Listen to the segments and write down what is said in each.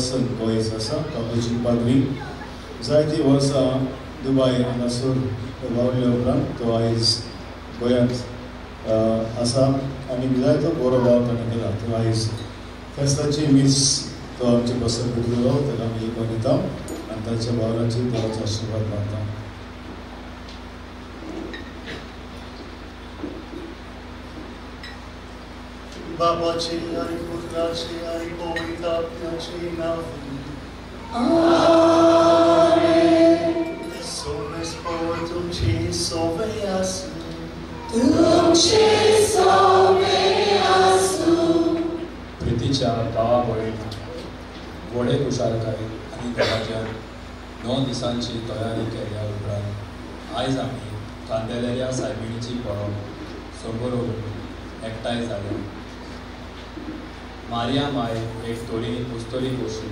Person गोंयस आसा कापुचीन पाद्री जायतीं वर्सां दुबय हांगासर रावले उपरांत तो आयज गोंयांत आसा आनी जायतो बरो भाव ताणें केला. तो आयज फेस्ताची मीस तो आमचे बसत भितरलो ताका आमी मानिता आनी ताच्या भावनाची देवाचो आशिर्वाद मागता. बाबाचे आणि पुत्राचे आणि पवित्रात्म्याचे नावे सोमेस पोर तुमची सोबे आसू तुमचे सोबे आसू. प्रितीच्या भावा भयण व्हडे कुशालकाय आनी घराच्या 9 दिसांची तयारी केल्या उपरांत आयज आमी कांदेलेल्या सायबिणीची परब समोर एकठांय जाले. मारिया माय एक थोडी पुस्तरी कशी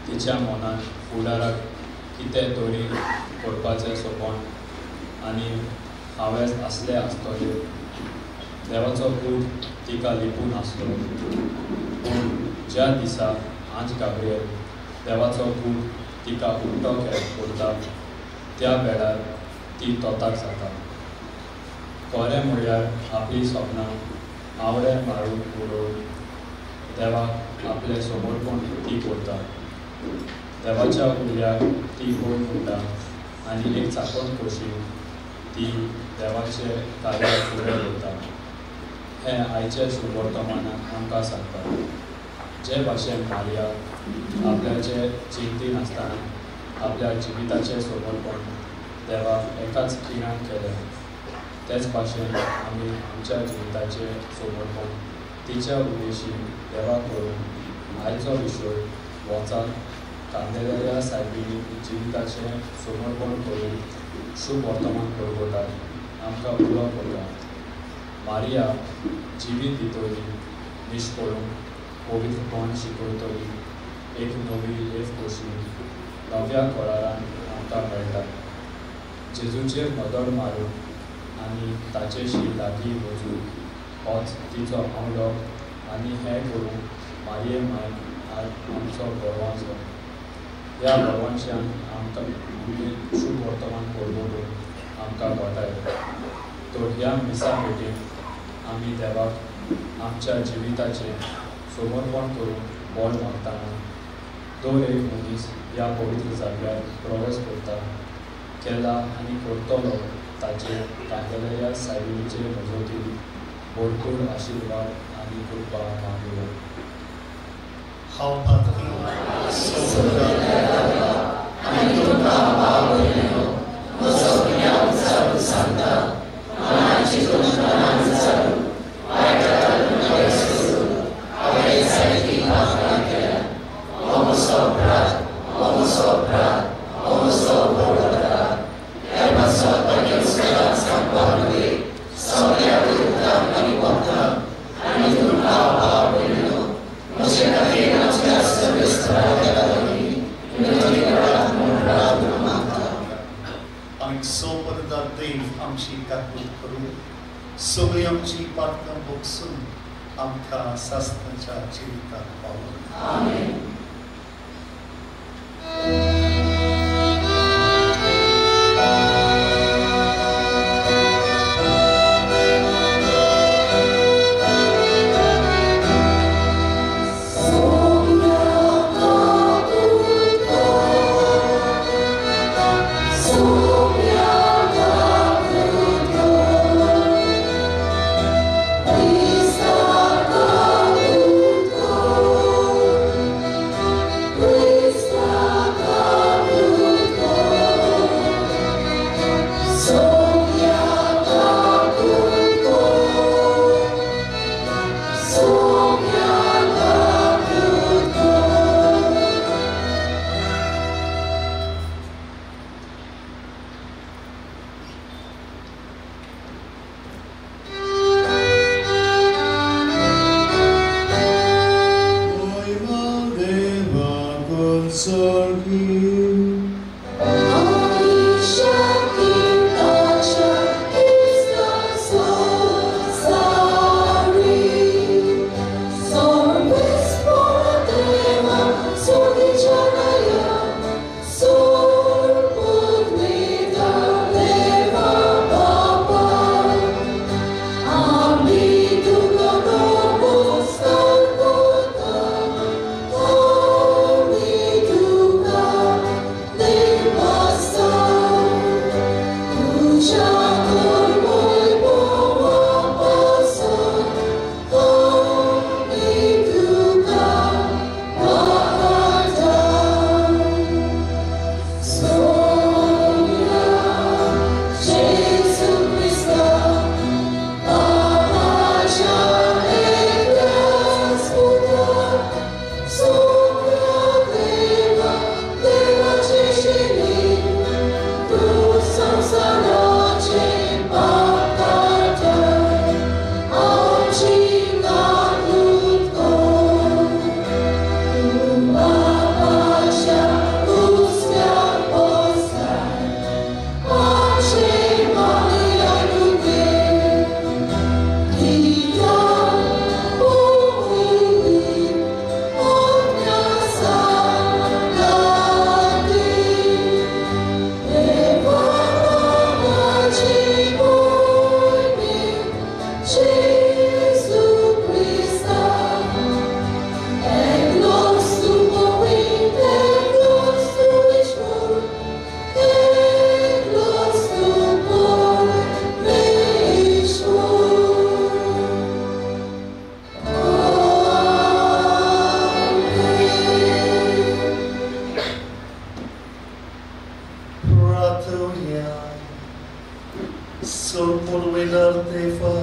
तिच्या मनात फुडाराक कितें तरी करपाचें सोपोन आनी हावेस आसले आसतले. देवाचो पूत तिका लिपून आसलो. पूण ज्या दिसा आंज गाब्रिएल देवाचो पूत तिका उक्तो करता त्या वेळार ती तोताक जाता. खरें म्हणल्यार आपली सपनां आवडे मारून उडोवन देवाक आपले समर्पण ती करता. देवाच्या उल्याक ती कोण म्हणटा आनी एक चाकोन कशी ती देवाचे कार्य फुडें दवरता. हें आयचे शुभ वर्तमानांत आमकां सांगता. जे भाशेन मारिया आपल्याचे चिंती नासतना आपल्या जिविताचें समर्पण देवाक एकाच खिणान केलें तेच भाशेन आमी आमच्या जिविताचें समर्पण तिच्या उद्देशी देवाक करून आयचो विशय वचान कांदेलेल्या सायबिणी जिविताचें समर्पण करून शुभ वर्तमान घडोवपाक आमकां उलो करता. मारिया जिवीत दितली निश्कळून पवित्रपण शिकयतली एक नवी लेफ कशी नव्या कोळारान आमकां मेळटा. जेजूचेर नदर मारून आनी ताचेशी लागीं वचून होच तिचो आवडो आनी हें करून मारये मायक आमचो गोरवांचो. ह्या गोरवांच्यान आमकां शुभ वर्तमान घडोवन आमकां घोटाय. तर ह्या मिसा भेटेन आमी देवाक आमच्या जिविताचें समर्पण करून बोल मागतना दर एक मनीस ह्या पवित्र जाग्यार प्रवेश करता केला आनी करतलो ताचे कांदेलेल्या सायबिणीचे मजतीन भरपूर आशिर्वाद आनी कृपा मागूया. हांव भक्ती आनी तुका बाबा म्हजो ज्ञान चालू सांगता मनाची तुमकां चालू हांवें जायती भावना केल्या. हो म्हजो भ्रात, हो म्हजो भ्रात, हो म्हजो वडोदरा. हे म्हजो बगेन सदांच सांबाळुये सगळ्या विरुद्धांक आनी वखदांक आनी तुमकां भाव भयणो म्हजे खातीर आमच्या सर्वेस्पराच्या लागीं विनोदी करात म्हूण प्रार्थना मागता. आनी सोपरदार देव आमची काकूट करून सगळी आमची पातकां भोगसून आमकां सासणाच्या जिविताक पावलो. आमेन. vedarte fa.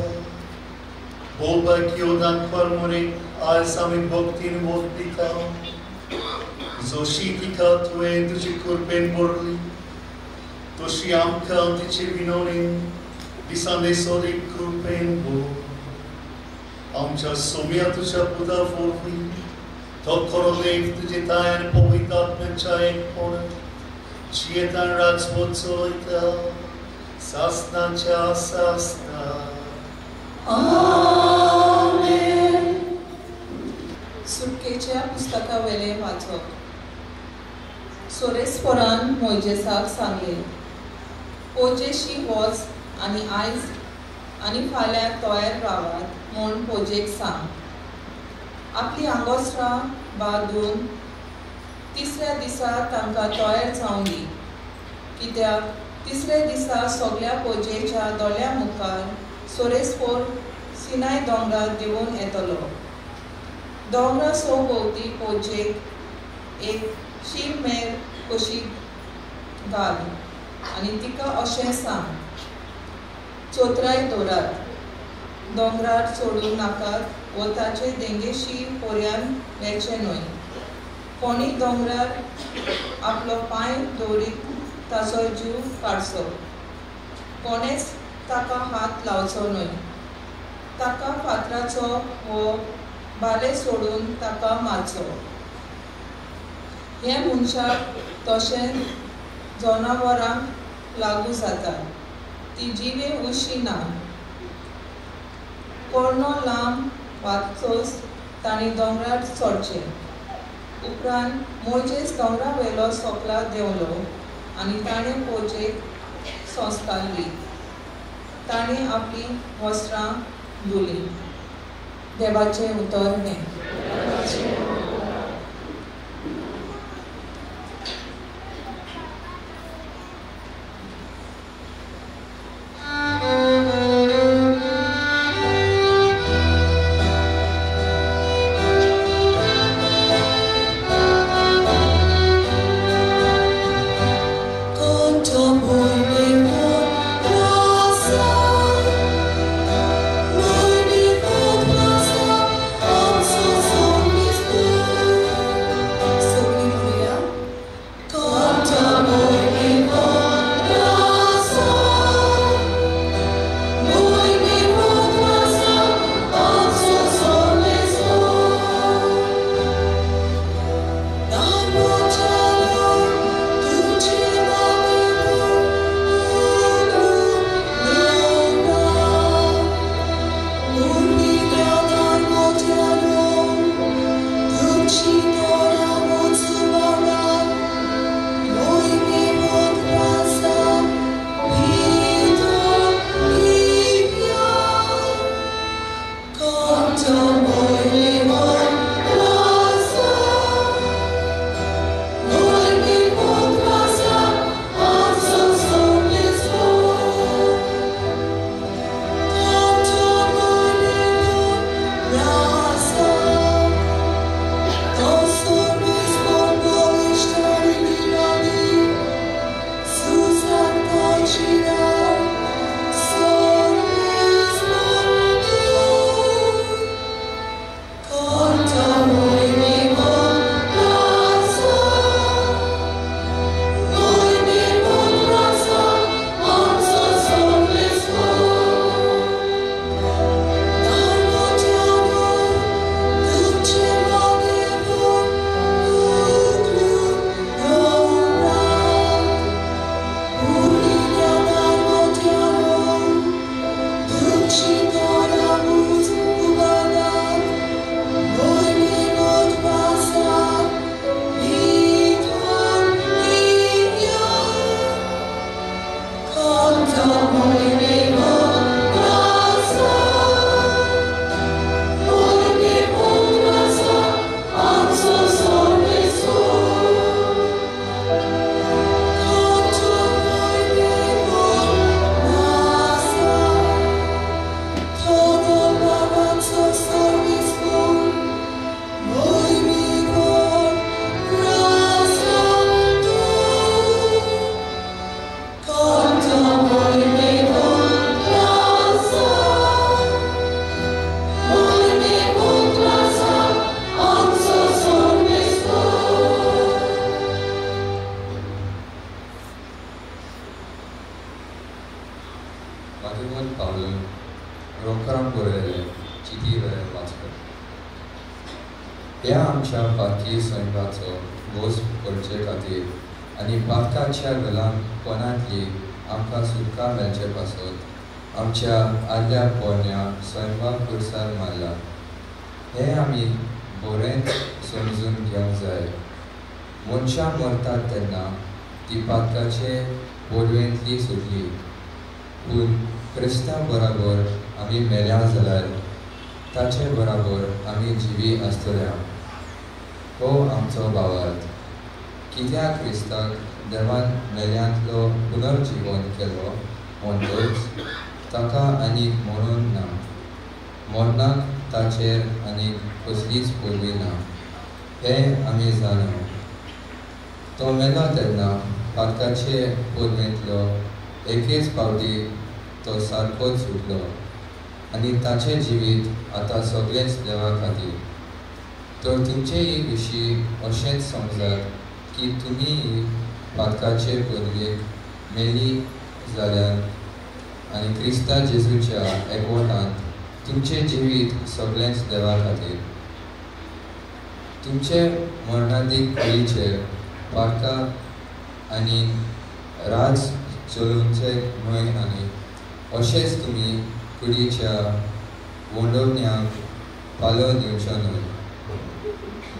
Boba kiodan kvarmore al sami bhaktin vodita. Zoshitika tue tuji kurben borli. Toshi amka antiche vinonin. Bisande sodi kurben bo. Amcha somia tuja buda forfi. Tokkoro leif tuji tayan povitat mencha ekpona. Chietan ratsvotsoita. Sasna cha sasna. Amen. सुटकेच्या पुस्तकावेले वाचप. सोरेस्पोरान मोइजेसाक सांगले, पोजेशी वच आनी आयज आनी फाल्यां तयार रावात म्हूण पोजेक सांग. आपली आंगोस्त्रां बांदून तिसऱ्या दिसा तांकां तयार जावंक दी, कित्याक तिसऱ्या दिसा सगळ्या पोजेच्या दोळ्या मुखार सोरेस्पोर सिनाय दोंगरार देंवून येतलो. दोंगरा सोभोवती पोजेक एक शीममेर कशी घाल आनी तिका अशें सांग, चोत्राय दवरात, दोंगरार सोडूंक नाकात वो ताचे देंगेशी पोरयान वेचें न्हय. कोणी दोंगरार आपलो पांय दवरीत ताचो जीव काडचो. कोणेच ताका हात लावचो न्हय. ताका फातराचो वो बाले सोडून ताका मारचो. हे मनशाक तशें जनावरांक लागू जाता, ती जिवे उशी ना. कोर्णो लांब वाचोस तांणी दोंगरार चडचें. उपरांत मोइजेस दोंगरा वेलो सोकला देंवलो आनी ताणें पोजेक संस्कारली. ताणें आपली वस्त्रां धुलीं. देवाचें उतर हें. Lord, रोखराम बरयलें चिटी वेळेर वाचप ह्या आमच्या पातकी सैमाचो भोस करचे खातीर आनी पातकाच्या वेळापणांतली आमकां सुटका मेळचे पासून आमच्या आदल्या पोरण्या स्वयंपाक पुरसार मारला हें आमी बरेंच समजून घेवंक जाय मनशां मरतात तेन्ना ती पातकाचे पोरवेंतली सुटली पूण क्रिस्तांव बराबर आमी मेल्या जाल्यार ताचे बराबर आमी जिवी आसतल्या हो आमचो भावार्थ कित्याक क्रिस्ताक देवान मेल्यांतलो पुनर्जीवन केलो म्हणटच ताका आनीक मरण ना मरणाक ताचेर आनीक कसलीच पोरवी ना हें आमी जाणा तो मेलो तेन्ना पातकाचे पोरवेंतलो एकेच फावटी तो सारकोच सुटलो आनी ताचें जिवीत आतां सगळेंच देवा खातीर तर तुमचेय विशीं अशेंच समजात की तुमी पातकाचे पोरवेक मेली जाल्यार आनी क्रिस्ता जेजूच्या एकवटांत तुमचें जिवीत सगळेंच देवा खातीर तुमचे मरणादीक कुडीचेर पातका आनी राज चलोवचे न्हय आनी अशेंच तुमी कुडीच्या वोंडवण्यांक पालो दिवचो न्हय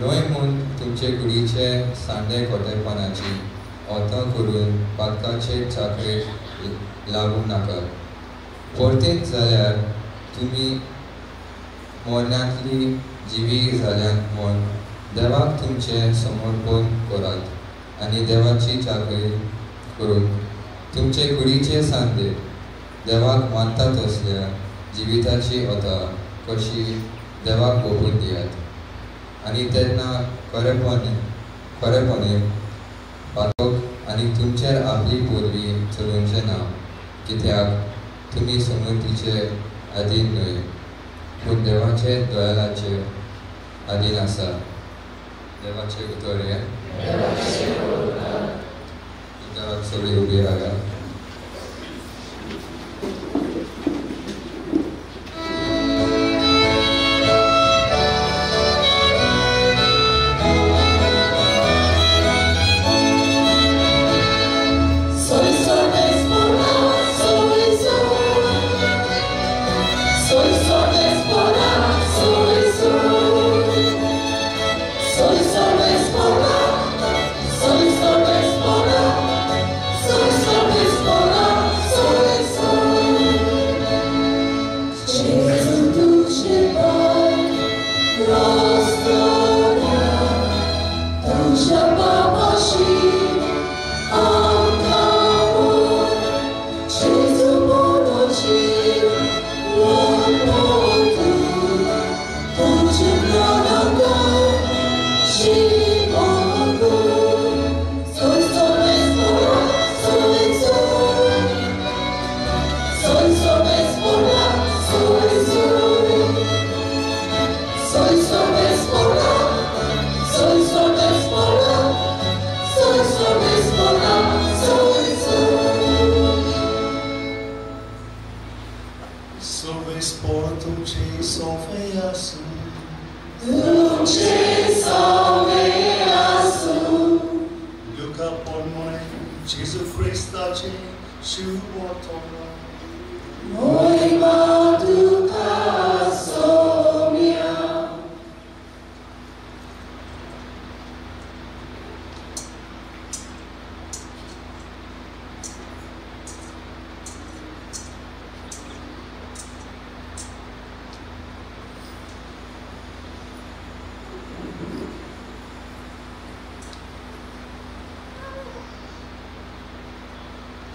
न्हय म्हूण तुमचे कुडीचे सांडे खोटेपणाची ओतां करून पातकाचे चाकरेक लागूंक नाका परतेंच जाल्यार तुमी मरणांतली जिवी जाल्यांत म्हूण देवाक तुमचें समर्पण करात आनी देवाची चाकरी करून तुमचे कुडीचे सांडे देवाक मानतात असल्या जिविताची ओतां कशी देवाक भोगून दियात आनी तेन्ना खरेपणान पातक आनी तुमचेर आपली पोरवी चलोवचें ना कित्याक तुमी समृद्धीचे अधीन न्हय पूण देवाचे दयालाचे अधीन आसा देवाचे उतर हे उतराक सगळीं उबी राया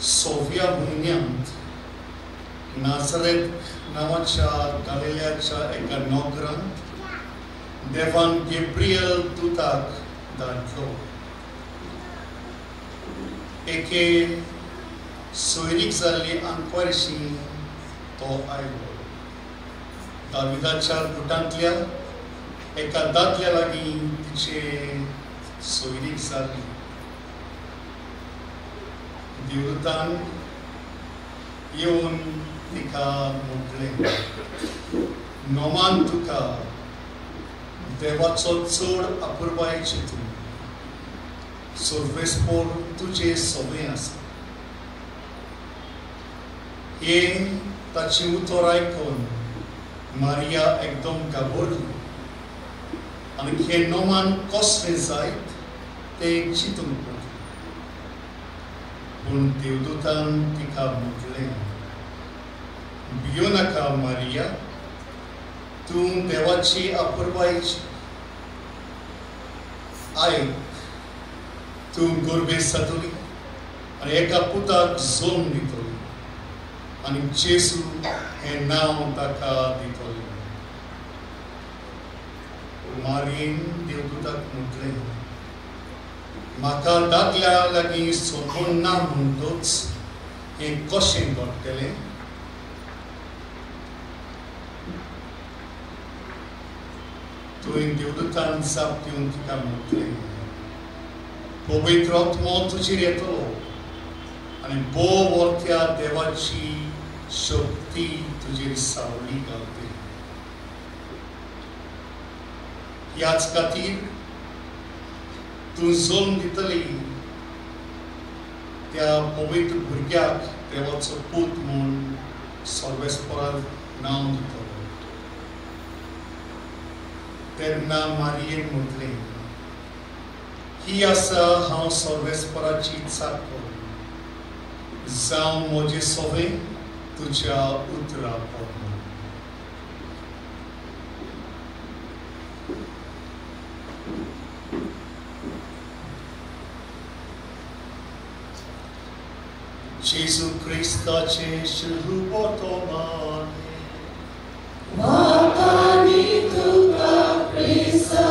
सोव्या म्हयन्यांत नाझरेत नांवाच्या गालिल्याच्या एका नोकरांत देवान गेब्रियल दुताक धाडलो एके सोयरीक जाल्ली आंकवारशी तो आयलो दाविदाच्या गुटांतल्या एका दादल्या लागीं तिचे सोयरीक जाल्ली देवतान येवन तिका म्हटलें नोमान तुका देवाचो चड अपुरबाय चिंतून सर्वेस्पोर तुझे सवय आसा. हे ताची उतर आयकून मारिया एकदम घाबरली आनी हे नोमान कसलें जायत तें चिंतूंक लागली. पूण देवदूतान तिका म्हटलें, भियो नाका मारिया, तूं देवाची अपुरबायेची. आयक, तूं गोरबे जातली आनी एका पुताक जल्म दितली आनी जेसू हें नांव ताका दितलें. मारियेन देवदूताक म्हटलें, म्हाका दादल्या लागीं सोदून ना म्हणटूच हें कशें घडटलें? तुवें देवदूतान जाप दिवन तिका म्हटलें, पवित्र आत्मो तुजेर येतलो आनी बोव वर्त्या देवाची शक्ती तुजेर सावळी घालतली. ह्याच खातीर तूं जल्म दितली त्या पवित्र भुरग्याक देवाचो पूत म्हूण सर्वेस्पराक नांव दितलो. तेन्ना मारियेन म्हटलें, ही आसा हांव सर्वेस्पराची चाकर, जावं म्हजे सवय तुज्या उतरा पडूं. जेसू क्रिस्ताचे शुभवर्तमान वातानी तुका क्रिस्ता.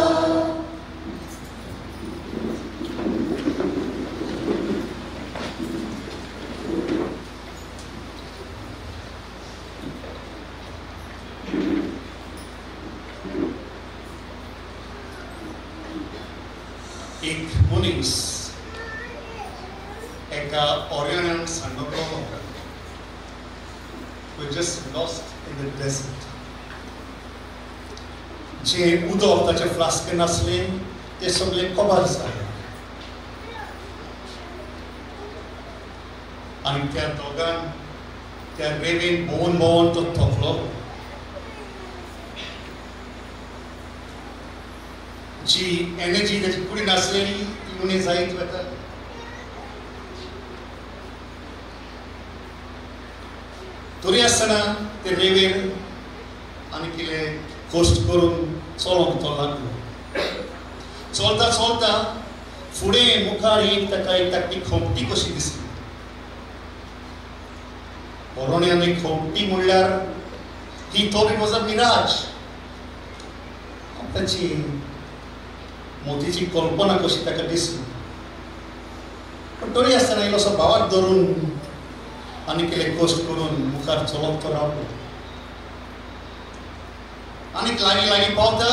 एक मनीस एका ऑर्यनान सांगलो, we just lost in the desert. जे उदक ताचे फ्लास्केन आसलें ते सगळें कबार जालें आनी त्या दोगान त्या रेवेन भोंवन भोंवन तो थकलो. जी एनर्जी ताची कुडीन आसलेली ती उणी जायत वता. तरी आसतना ते रेवेर आनी कितें कोस्ट करून चलोंक तो लागलो. चलता चलता फुडें मुखार एक ताका एक धाकटी खोमटी कशी दिसली. अरोण्यान एक खोमटी म्हणल्यार ही तो बी म्हजो मिराज. ताची मोतीची कल्पना कशी ताका दिसली. पूण तरी आसतना इल्लोसो भावाक धरून आनी कितें कोस्ट करून मुखार चलत तो रावलो. आनीक लागीं लागीं पावता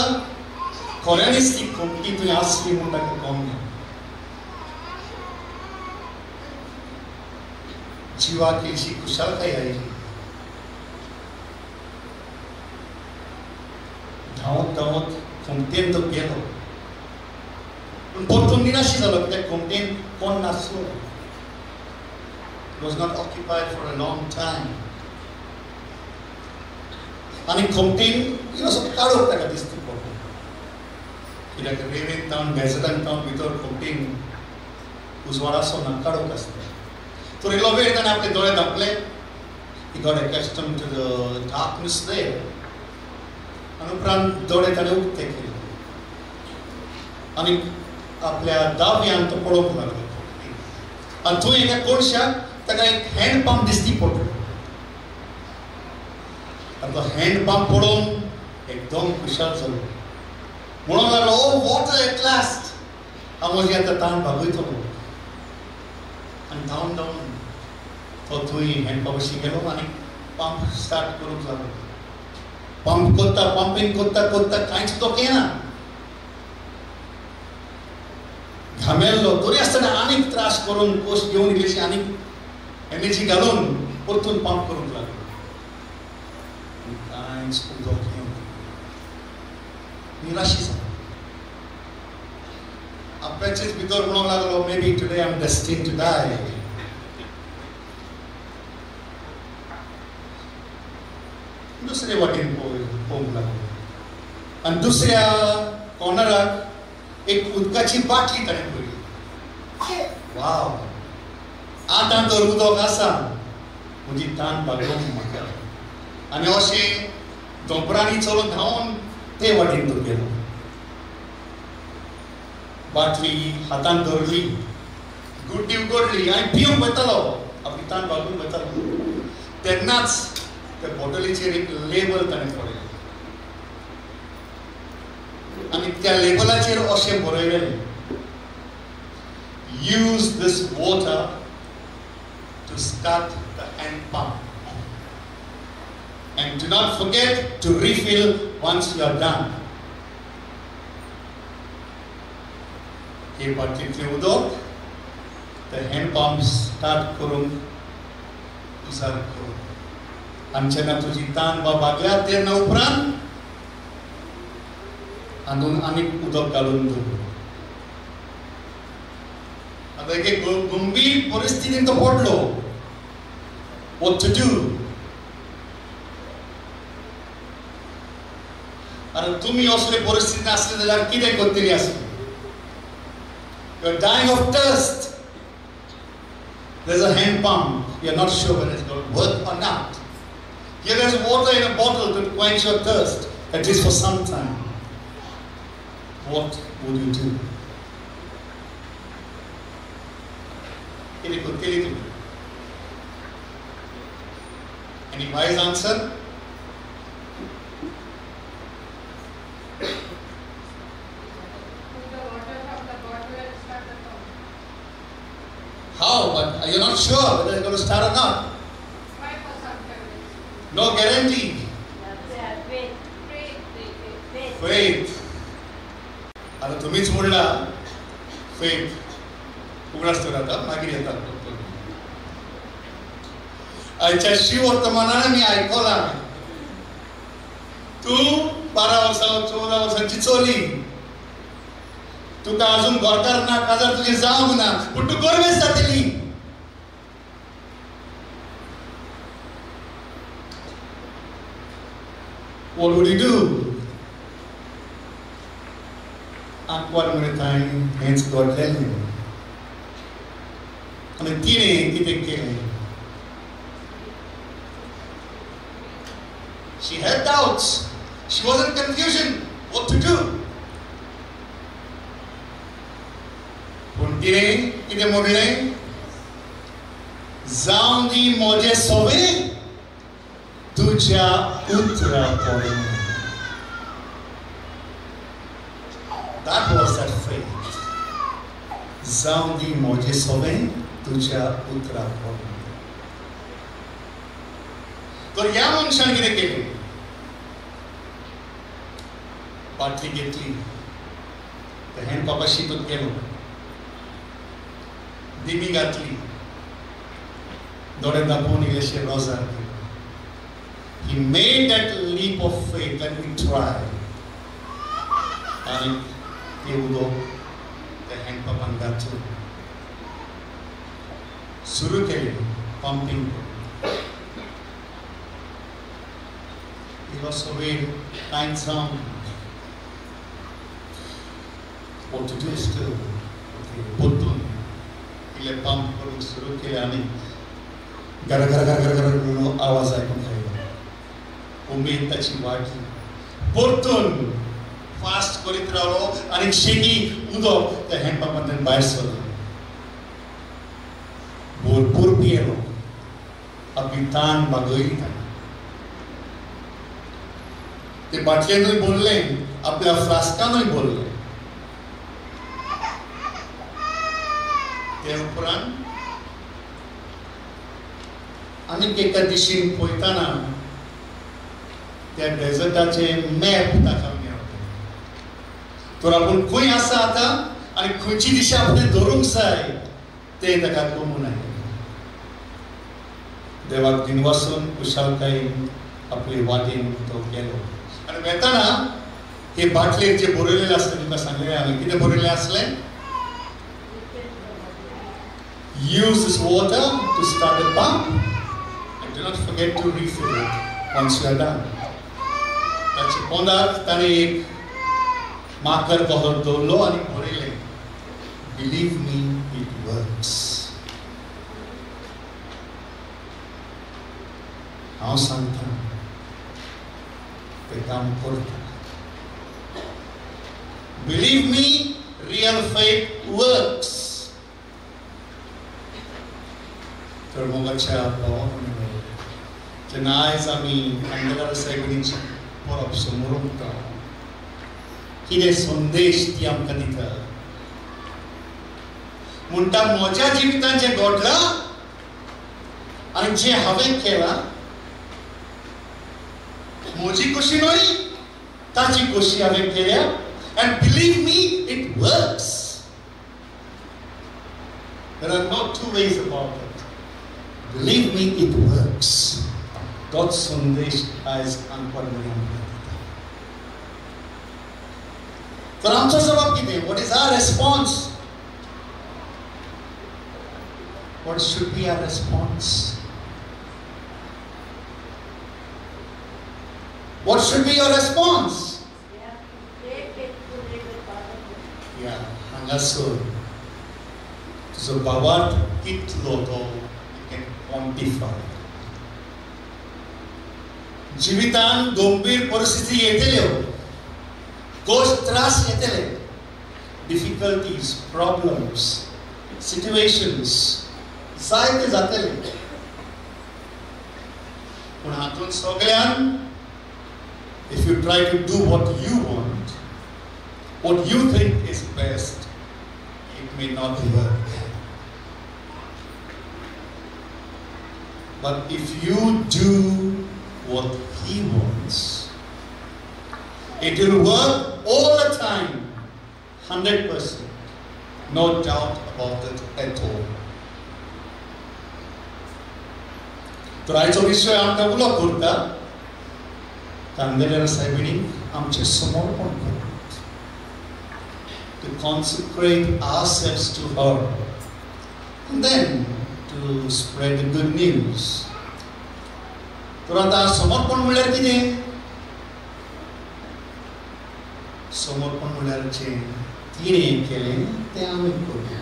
खऱ्यांनीच ती खोमटी थंय आसली म्हूण ताका कळना. जिवाक इल्लीशी खुशालकाय आयली. धांवत धांवत खोमटेन तो गेलो. पूण परतून निराशी जालो कित्याक खोमटेन कोण नासलो. It was not occupied for a long time. आनी खोमटेन इल्लोसो काळोख ताका दिसता पडलो. कित्याक रेवेन तावन बेजारान तावन भितर खोमटेन उजवाडासो ना, काळोख आसता. तो इल्लो वेळ ताणें आपले दोळे धांपले. He got accustomed to the darkness there. आनी उपरांत दोळे ताणें उक्ते केले आनी आपल्या दाव्यान तो पळोवंक लागलो. आनी थंय एका कोणशाक ताका एक हँड पंप दिसती पडलो. आनी तो हँड पंप पळोवन एकदम खुशाल जालो. म्हणूंक लागलो, ओ वॉटर एट लास्ट, हांव म्हजी आतां ताण भागयतलो. आनी धांवन धांवन तो थंय हँड पंपाशी गेलो आनी पंप स्टार्ट करूंक लागलो. पंप कोत्ता, पंपींग कोत्ता कोत्ता कांयच तो केना. घामेल्लो तरी आसतना आनीक त्रास करून कोस्ट घेवन इल्लीशी आनीक एनर्जी घालून परतून पंप करूंक लागलो. कांयच उदक येवं निराशी जालो आपल्याचेच भितर म्हणूंक लागलो may be today I am destined to die दुसरे वाटेन पळोवंक लागलो आनी दुसऱ्या कॉर्नराक एक उदकाची बाटली ताणें पळयली वाव आतां तर उदक आसा म्हजी तान भागोवंक म्हाका आनी अशें दोंपरांनी चलून धांवून ते वाटेन तो गेलो बाटली हातान धरली गुड्डी उगडली आनी पिवंक वयतालो आपली तान भागोवंक वयतालो तेन्नाच त्या बॉटलीचेर एक लेबल ताणें पळयलें आनी त्या लेबलाचेर अशें बरयलें use this water to start the hand pump and do not forget to refill once you are done. हे बाटलीतलें उदक ते हँड पंप स्टार्ट करून उजार करून आनी जेन्ना तुजी तान भागल्या तेन्ना उपरांत आनीक उदक घालून दवर आतां एक गंभीर परिस्थितीन तो पडलो what to do आनी तुमी असले परिस्थितीन आसले जाल्यार कितें करतली आसली you are dying of thirst there is a hand pump you are not sure whether it's going to work or not here there is water in a bottle to quench your thirst at least for some time what would you do कितें करतली तुमी any wise answer how but you're not sure whether it's going to start or not no guarantee faith आता तुम्हीच म्हणला faith उगडास तर आता मागीर येतात आयच्या शिवर्तमानान मी आयकलां तूं 12 वर्सां 14 वर्सांची चली तुका अजून गोरकार ना काजार तुजी जावंक ना पूण तूं गर्वेस्त जातली what would you do आंकवार म्हणटाय हेंच घडलेलें आनी तिणें कितें केलें she had doubts she was in confusion what to do पूण तिणें कितें म्हणलें जावं दी म्हजें सवें तुज्या उतरा पडून that was that faith जावं दी म्हजें सवें तुज्या उतरा पडून तर ह्या मनशान कितें केलें बाटली घेतली ते हँड पंपाशी तो गेलो दिमी घातली दोळे दाखोवन इल्लेशें रोजार केलें he made that leap of faith let me try आनी तें उदक त्या हँड पंपान घातलें सुरू केलें pumping he was away 9 sound what to do still potun इल्ले पंप करून सुरू केलें आनी गर गर गर गर गर म्हणून आवाज आयकूंक येयलो उमेद ताची वाडली परतून फास्ट करीत रावलो आनी शेगी उदक त्या हँड पंपांतल्यान भायर सरलें भरपूर पियेलो आपली तान भागयली ताणें ते बाटलेनूय भरलें आपल्या फ्लास्कानूय भरलें ते उपरांत आनीक एका दिशीन पळयताना त्या डेजर्टाचे मॅप ताका मेळ्ळो तर आपूण खंय आसा आतां आनी खंयची दिशा आपणें धरूंक जाय तें ताका कळून आयलें देवाक दिनवासून कुशालकायेन आपले वाटेन तो गेलो आनी वेताना हे बाटलेर जे बरयलेलें आसलें तुमकां सांगलें हांवें कितें बरयलें आसलें use this water to start a pump and do not forget to refill it once you are done. ताचे पोंदाक ताणें एक माकर कहो दवरलो आनी बरयलें Believe me, it works. हांव सांगता तें काम करता. Believe me, real faith works. तर मोगाच्या भावांनी जेन्ना आयज आमी आमदार साहेबांची परब समोर उरता कितें संदेश ती आमकां दिता म्हणटा म्हज्या जिवितांत जें घडलां आनी जें हांवें केलां म्हजी खोशी न्हय ताची खोशी हांवें केल्या and believe me it works. There are no two ways about it. Believe me, it works. God's संदेश आज आमकां तर आमचो जवाब कितें? What is our response? What should be our response? What should be your response? Yeah, हांगासर तुजो भावार्थ कितलो तो quantify. जिवितान गंभीर परिस्थिती येतल्यो कश्ट त्रास येतले difficulties, problems, situations जायते जातले पूण हातून सगळ्यान if you try to do what you want, what you think is best, it may not work. But if you do what he wants, it will work all the time, 100%. No doubt about it at all. तर आयचो विशय आमकां उलो करता कांदेलेर साहेबिणी आमचें समर्पण करप to consecrate ourselves to her and then to spread the good news. तर आता समर्पण म्हळ्यार कितें? समर्पण म्हळ्यार जें तिणें केलें तें आमी करप.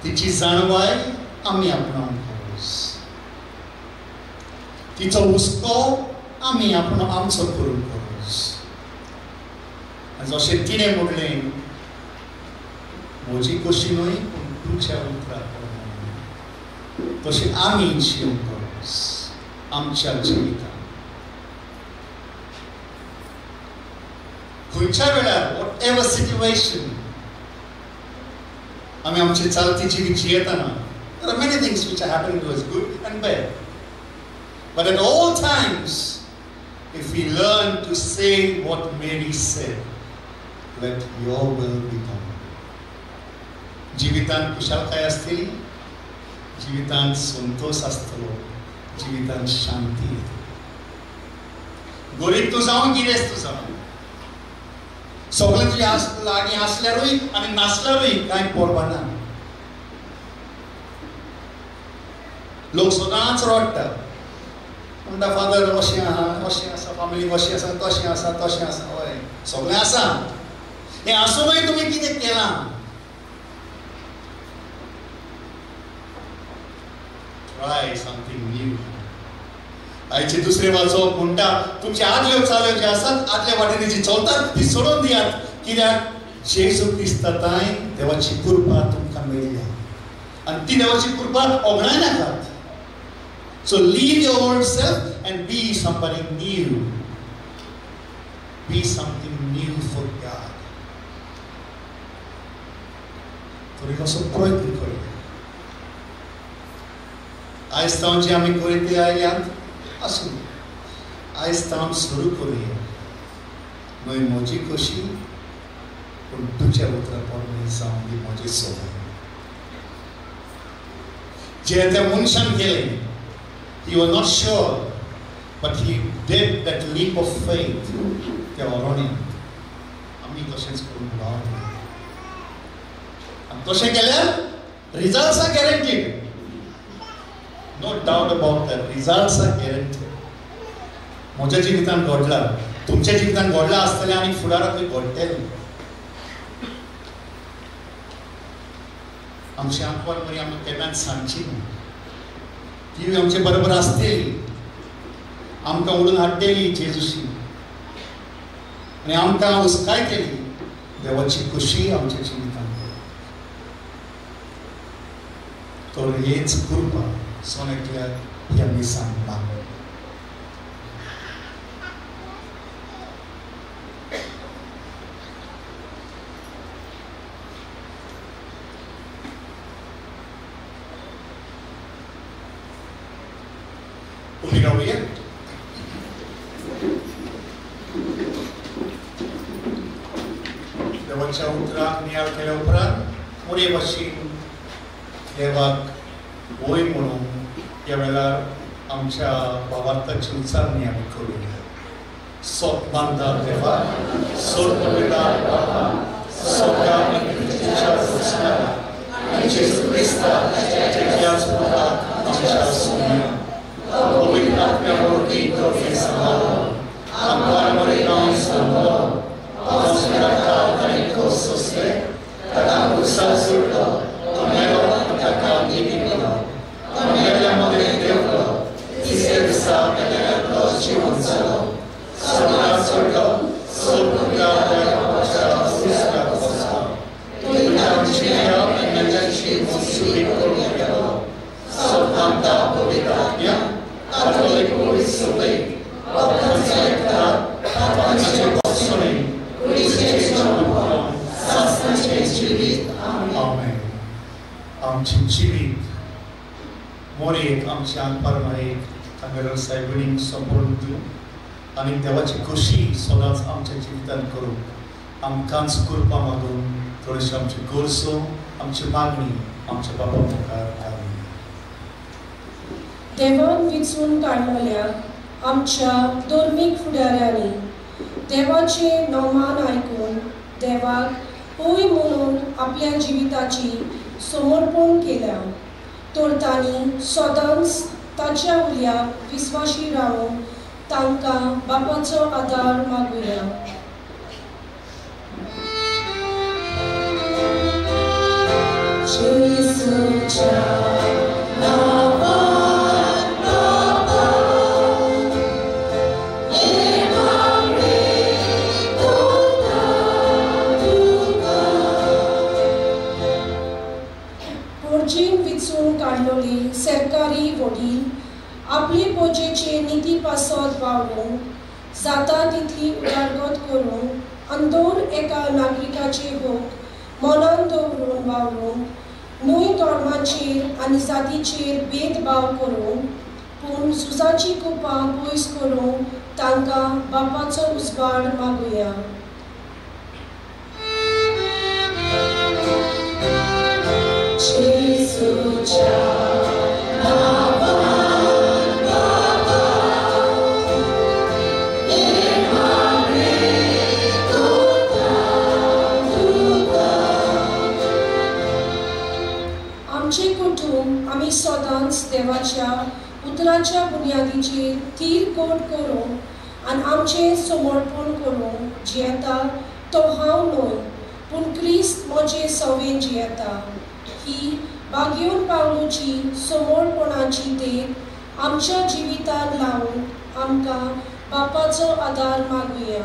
तिची जाणवाय आमी आपणावंक तिचो हुस्को आमी आमचो करून जशें तिणें म्हणलें म्हजी खोशी न्हय पूण तुज्या उतरां तशें आमी जिवंक आमच्या जिवितांत खंयच्या वेळार वॉट एवर सिच्युएशन आमी आमची चालती जिवीत जियेतना there are many things which are happening to us good and bad but at all times if we learn to say what Mary said let your will be done जिवितांत कुशलकाय आसतली जिवितांत संतोष आसतलो जिवितांत शांती येतली गरीब तूं जावं कितेंच तूं जावं सगळें तुज्या लागीं आसल्यारूय आनी नासल्यारूय कांय परवा ना लोक सदांच रडटा म्हणटा फादर अशें आसा फॅमिली अशी आसा तशें आसा हय सगळें आसा हें आसूनय तुमी कितें केलां try something new. आयचे दुसरे वाचो म्हणटा तुमचे आदल्यो चाल्यो ज्यो आसात आदल्या वाटेन जी चलतात ती सोडून दियात कित्याक जेजू क्रिस्तांताय देवाची कृपा तुमकां मेळ्ळ्या आनी ती देवाची कृपा ओगणाय नाकात So leave your old self and be somebody new. Be something new for God. तो एक असो प्रयत्न करूया आयज तावन जे आमी करीत आयल्यात आसूं आयज तावन सुरू करूया न्हय म्हजी खोशी पूण तुज्या उतरां पडून जावन दी म्हजी सोय जे त्या मनशान केलें, he was not sure, but he did that leap of faith. त्या वरोणें आमी तशेंच करूंक जाय. आनी तशें केल्यार results are guaranteed. No doubt about that. Results are guaranteed. म्हज्या जिवितान घडला, तुमच्या जिवितान घडला आसतलें आनी फुडाराकूय घडटलें. आमची आंकवार बरी आमकां केन्नाच सांगची न्हू. ती आमचे बरोबर आसतली, आमकां ओडून हाडटली जेजूशी आनी आमकां उस्कायतली. देवाची खुशी आमच्या जिवितान. तो हेच कृपा सोनेकल्यार ह्या दिसान मागता. उभी राहूया. देवाच्या उतराक नियाळ केल्या उपरांत उणे भाशेन देवाक वय म्हणून ह्या वेळार आमच्या भावार्थाची उच्चारणी आमी करूया. सोप बांदा देवा, सोप पिता बाबा, सोप्या आनी पृथ्वीच्या सृश्टिकारा आनी जेजू क्रिस्ता जेच्याच पुताक आमच्या सुन्या पवित्र आत्म्यावरती professional amparo não salvou aos pecados e coisas cada usa surdo tomero atacado divino tomero amor de Deus e se sabe que é próximo solo solo surdo solo cada cosa busca cosa tu não tinha nem já tinha subido só tanta pobreza Católico e soleil, avançar, avançar soleil, Cristo sastante जीवित. Amen. आमची जीवित मोरेक आमच्या परमायेक तांगेर सायबीण संपूर्ण दिवं आनी देवाची खुशी सदांच आमच्या जिवितान करूं. आमकांच कृपा मागून थोडीशी आमची गोरसो आमची मागणी आमच्या बाबा मुखार घालूं. देवान विचून काडलेल्या आमच्या धर्मीक फुडाऱ्यांनी देवाचे नोमान आयकून देवाक होय म्हणून आपल्या जिविताची समर्पण केल्या. तर तांणी सदांच ताच्या उल्याक विस्वाशी रावून तांकां बापाचो आदार मागुया. काडलोली सरकारी वडील आपली पोजेचे नीती पासत वावरून जाता तितली उदारगत करून अंदोर एका नागरिकाचे हक मनान दवरून वावरून न्हय धर्माचेर आनी जातीचेर भेदभाव करून पूण झुजाची कुपां पयस करून तांकां बापाचो उजवाड मागुया. आमचे कुटुंब आमी सदांच देवाच्या उतराच्या बुनयादीचेर थीर कोट करूं आनी आमचें समर्पण करूं जियेता तो हांव न्हय पूण क्रिस्त म्हजे सवेन जियेता. ही बागेवन पावलोची समर्पणाची देख आमच्या जिवितान लावन आमकां बापाचो आदार मागुया.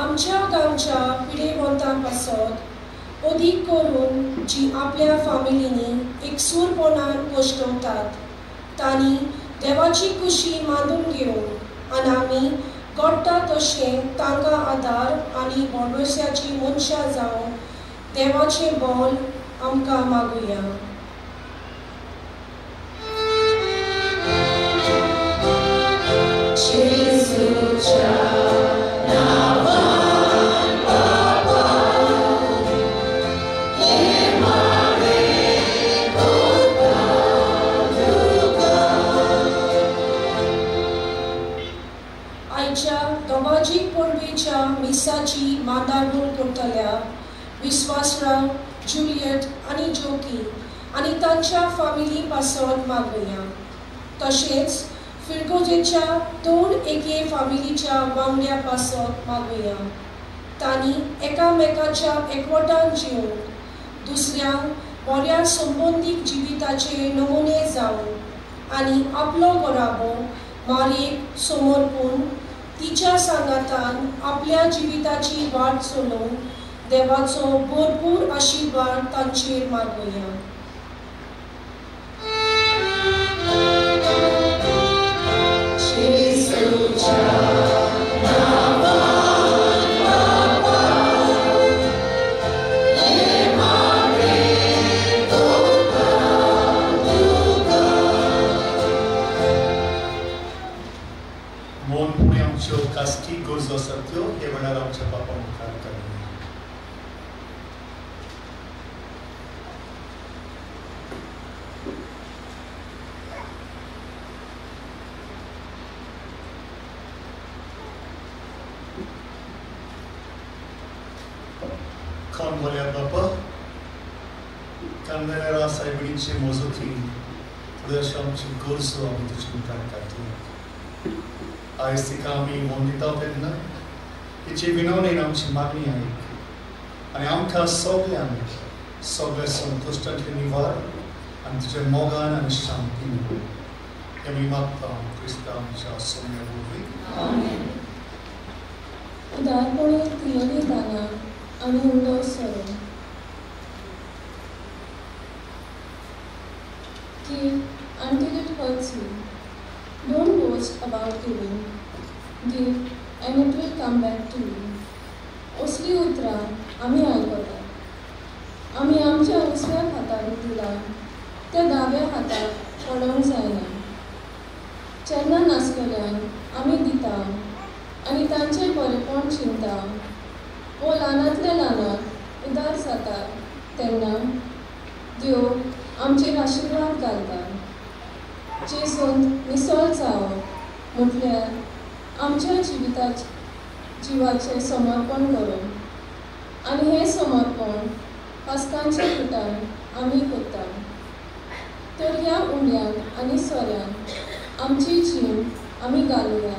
आमच्या गांवच्या पिडेवंतां पासत अदीक करून जी आपल्या फामिलींनी एकसूरपणान गोश्टवतात तांणी देवाची खुशी मानून घेवन आनी आमी घडटा तशें तांकां आदार आनी भरवश्याची मनशां जावन देवाचे बोल आमकां मागुया. आयच्या दोगाजीक पडवेच्या मिसाची मांडावळ करतल्या विश्वासराव, जुलियट आनी जोकी आनी तांच्या फामिली पासत मागुया. तशेंच फिरगोजेच्या 2 एके फामिलीच्या वांगड्या पासत मागुया. तांणी एकामेकाच्या एकवटान जिवन दुसऱ्यांक बऱ्या संबंदीक जिविताचे नमुने जावन आनी आपलो घोराबो मारेक समर्पून तिच्या सांगातान आपल्या जिविताची वाट चलोवंक देवाचो भरपूर आशिर्वाद तांचेर मागुया. मोन पुणे आमच्यो कास्ती गरजो आसात त्यो हे वेळार आमच्या बापा मुखार काडूया. कोण बोल्या बापा कांदळेरा सायबिणीचे मोजोती थोड्याशा आमची गरजो आमी तुजे मुखार काडटली. आयज तिका आमी मोन दिता तेन्ना तिची विनवणेन आमची मागणी आयक आनी आमकां सगळ्यांक सगळे संतुश्टांतली निवार आनी तुजे मोगान आनी शांतीन हें आमी मागता क्रिस्ता आमच्या सोम्या वरवीं. उदारपणे तियेली दाना आनी उंडो सरो. Give until it hurts you. Don't boast about giving. Give and it will come back to you. असली उतरां आमी आयकतात. आमी आमच्या उजव्या हाताक दिला त्या दाव्या हाताक पडोवंक जायना. जेन्ना नासलेल्यांक आमी दिता आनी तांचें बरेपण चिंता वो ल्हानांतल्या ल्हानाक उदार जाता तेन्ना देव आमचेर आशिर्वाद घालता. जेजूंत निसोल जावप म्हटल्यार आमच्या जिवाचें समर्पण करप आनी हें समर्पण पास्कांच्या पिठान आमी करता. तर ह्या उंड्यांक आनी सोऱ्यांक आमची जीव आमी घालुया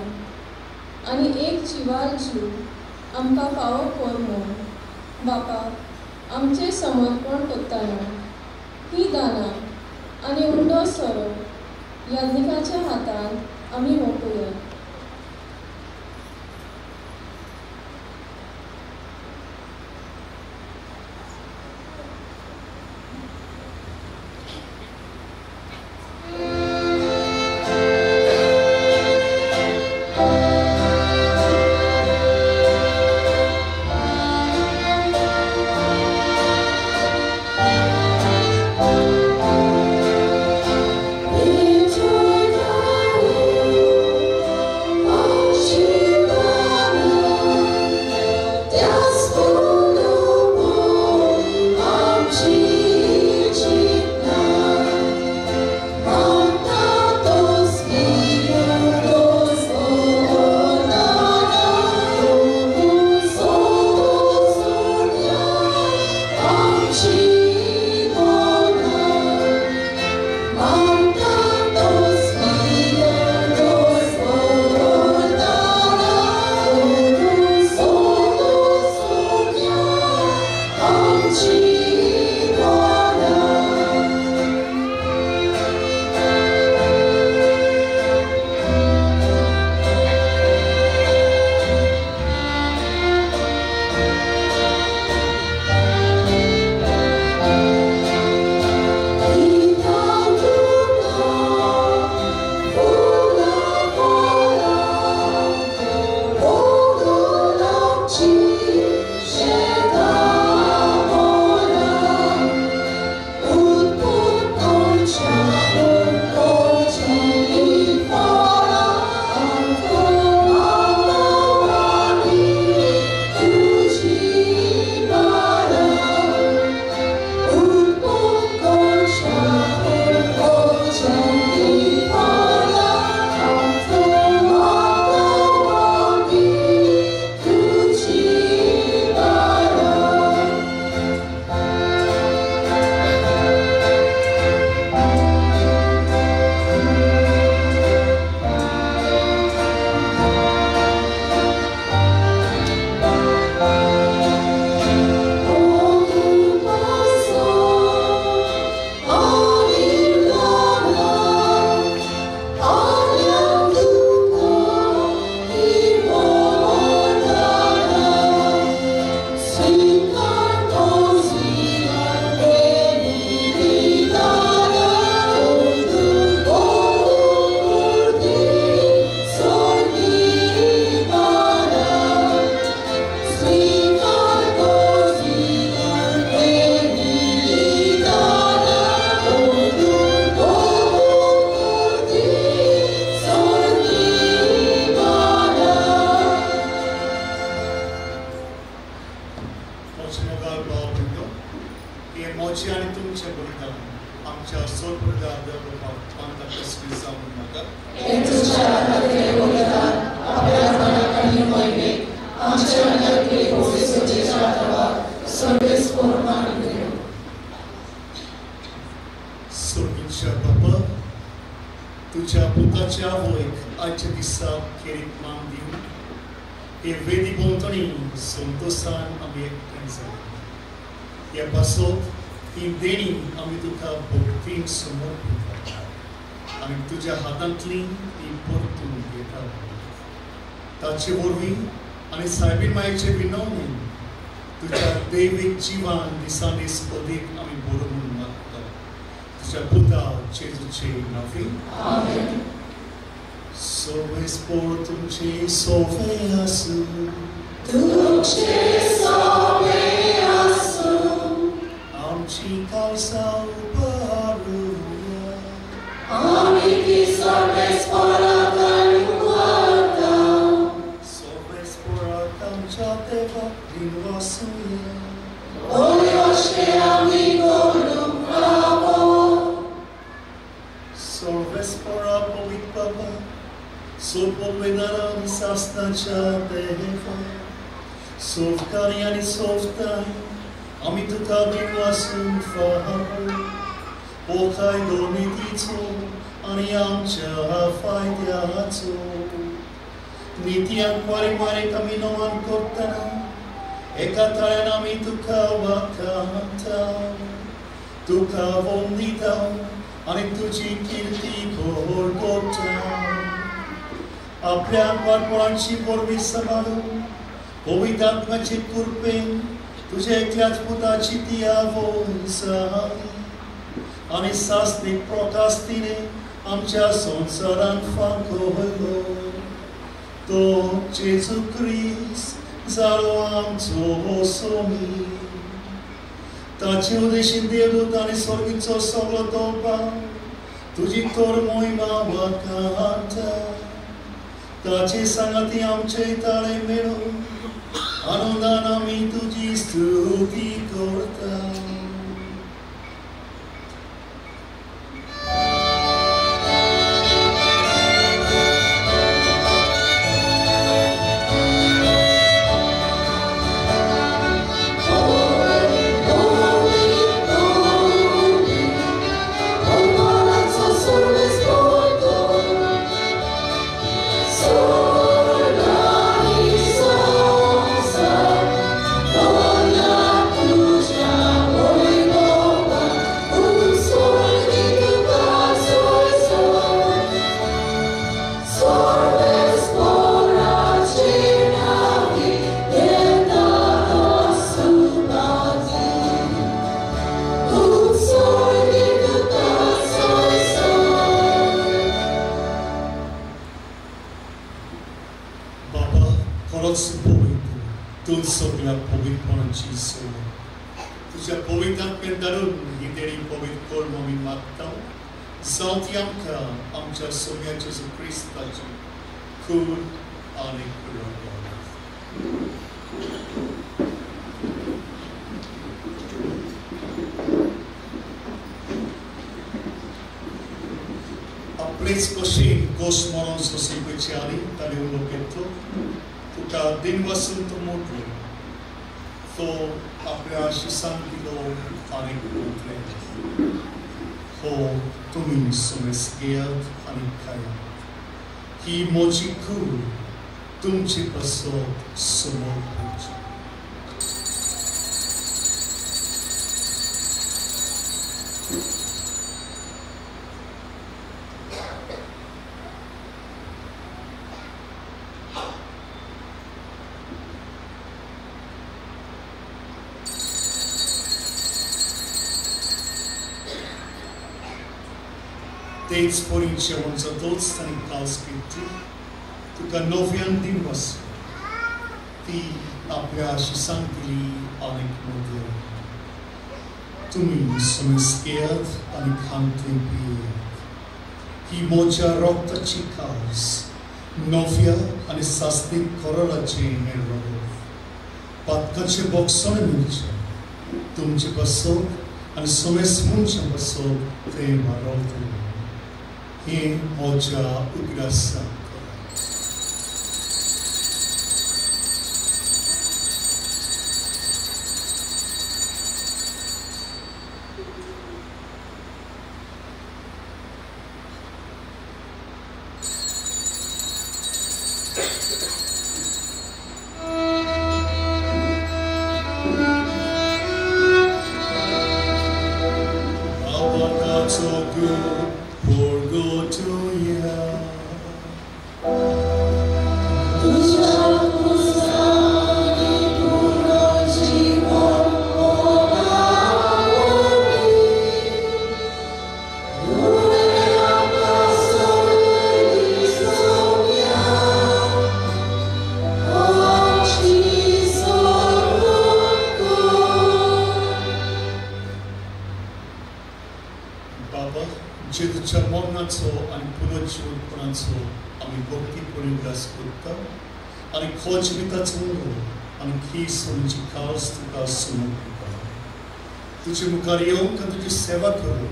आनी एक जिवाल जीव आमकां फावो कर म्हूण बापाक आमचें समर्पण करतना ही दानां आनी उंडो सोरो याज्ञिकाच्या हातांत आमी ओंपुया. Victory! आमच्या सोडपडल्या देवबापाक मानता कसली जाऊन नका तुझ्या हाताने बोलतात आपल्या मनात मोहिमेत आमच्या अंतर्गत पोहोचेच्या आत्मा सर्वेस पूर्ण स्वर्गीय बाबा तुझ्या पुताच्या वैक आजच्या दिसा खेरीत मान दिवन हे वेदी भोंवतणी संतोषान आमी एकठांय जाले ह्या पासत ही देणी आमी तुका भक्तीन समर्पित आनी तुझ्या हातांतली ती परतून घेता ताचे वरवीं आनी सायबीण मायेचे विनवणी तुझ्या दैवीक जिवान दिसान दीस अदीक आमी बरो म्हणून मागता तुझ्या पुता जेजूचे नांवी आमेन सगळेच पोळ तुमचे सोवे आसूं तुमचे सोवे आसूं आमची काळसा उबारूया आमी ती सर्वेस पोळाक वारता सगळेच पोळाक आमच्या देवाक दिनवासूया ओयोशे आमी करूंक रावो सगळेच पोळा पवित्र बाबा सोपवेदारा आनी सासनाच्या देवा सोफकारी आनी सोफताय आमी तुका दिनवासून फावो ओखाय दोनितीचो आनी आमच्या फायद्याचो नित्याक बारीक बारीक आमी नोवान करतना एका ताळ्यान आमी तुका वाखाता तुका वंदिता आनी तुजी किर्ती घोळ करता आपल्या वाटपणांची बोरवी सांबाळून पवित्र आत्म्याचे कृपेन तुझ्या एकल्याच पुताची ती आवड जाली आनी सासनीक प्रकास्तीने आमच्या संसारान फांकलो तो जेजू क्रिस्त जालो आमचो सोमी ताचे उदेशीन देवदूत आनी स्वर्गीचो सगळो तोपा तुजी तोर मोहिमा वाखाता ताचे सांगाती आमचे ताळे मेळून आनंदान आमी तुजी स्तुती करता आमच्या सोम्या जेजू क्रिस्ताची खून आणि आपलेच कशेन गोस्मरण सोसिपेचे आनी ताणे उलो घेतलो तुका दिन वसून तो मोटलो तो आपल्या शिसान दिलो आनी उठले हो तुम्ही समस्येत आणि काय ही मोची खून तुमची पसोत समोर पोहोचली तेच पोरींचे वंच दोच ताणी कास घेतली तुका नव्यान दिवस ती आपल्या शिसांक दिली अनेक मध्ये तुम्ही समस्येत आणि खांतली पियेत ही मोच्या रक्ताची कास नव्या आणि सास्तीक कोरलाचे निर्वळ पातकाचे बोक्सण मिळचे तुमचे बसोत आणि सोमेसमुंच्या बसो ते मारवते हे मोजा उग्रासा तुझे मुखार येऊन का तुझी सेवा करू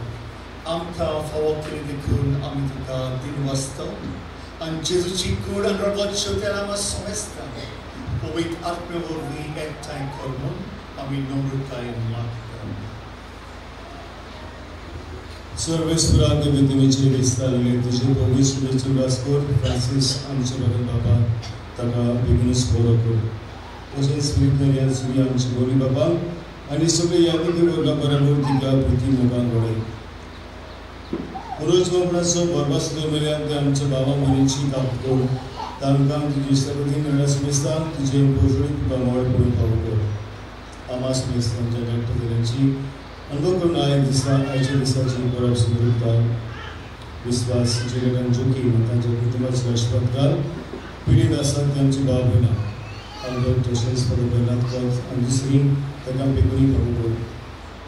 आमकां फावो केली देखून आमी तुका दिनवासता आनी जेजूची कूड आनी रगतच्यो त्या नामां सोमेस्ता पवित्र आत्मे वरवीं एकठांय कर म्हूण आमी नम्रतायेन मागता सर्वेस्परा देवितेचे विस्तारले तुझे पवित्र चुडासकोर फ्रांसीस आमचे बरे बाबा ताका बेगीनच बरो कर तशेंच विज्ञान सुरी आमचे गोरी बाबा आणि सगळे यादी वर्गा बरोबर तिका प्रिती मोगान घडय रोज गोपणाचो बरबास दरम्यान ते आमच्या भावा मनीची कापतो तांकां तुजी सगळी निर्णय मेस्तान तुजे पोषणी तुका मोळ पडून पावो कर आमास मेस्तांच्या डॉक्टरांची अनुभव करून आयच्या दिसाची बरोबर सुदृढता विश्वास जगन जोखी तांच्या कुटुंबाचो आशिर्वाद घाल पिडीत आसात तांची भाव भयणां आल्बर्ट तशेंच बरोबर आनी दुसरी ताका बेगोनी पावो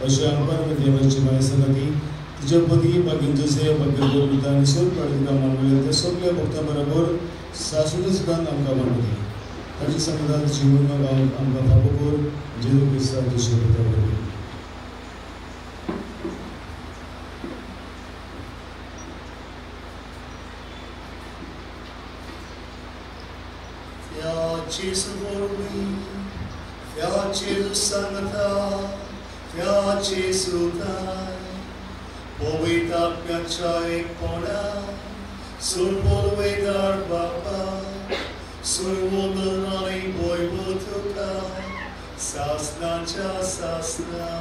अशें आमकां देवाची मायसा खातीर तुज्या पदी बागीन जोसेफ बागेर पिता आनी सोड पाडीका मानवले त्या सगळ्या भक्तां बरोबर सासूनच गान आमकां मानवली ताची समाधान जीवन गांव आमकां फावो कर जेजू क्रिस्ता तुजे पिता वरवीं Jesu वरवीं या जेजू सांगता या जेजू काय पवित्र आत्म्याच्या एकपणा सुरवोवेदार बापा सुरवोदनाने बोयबो तुका सासनाच्या सासना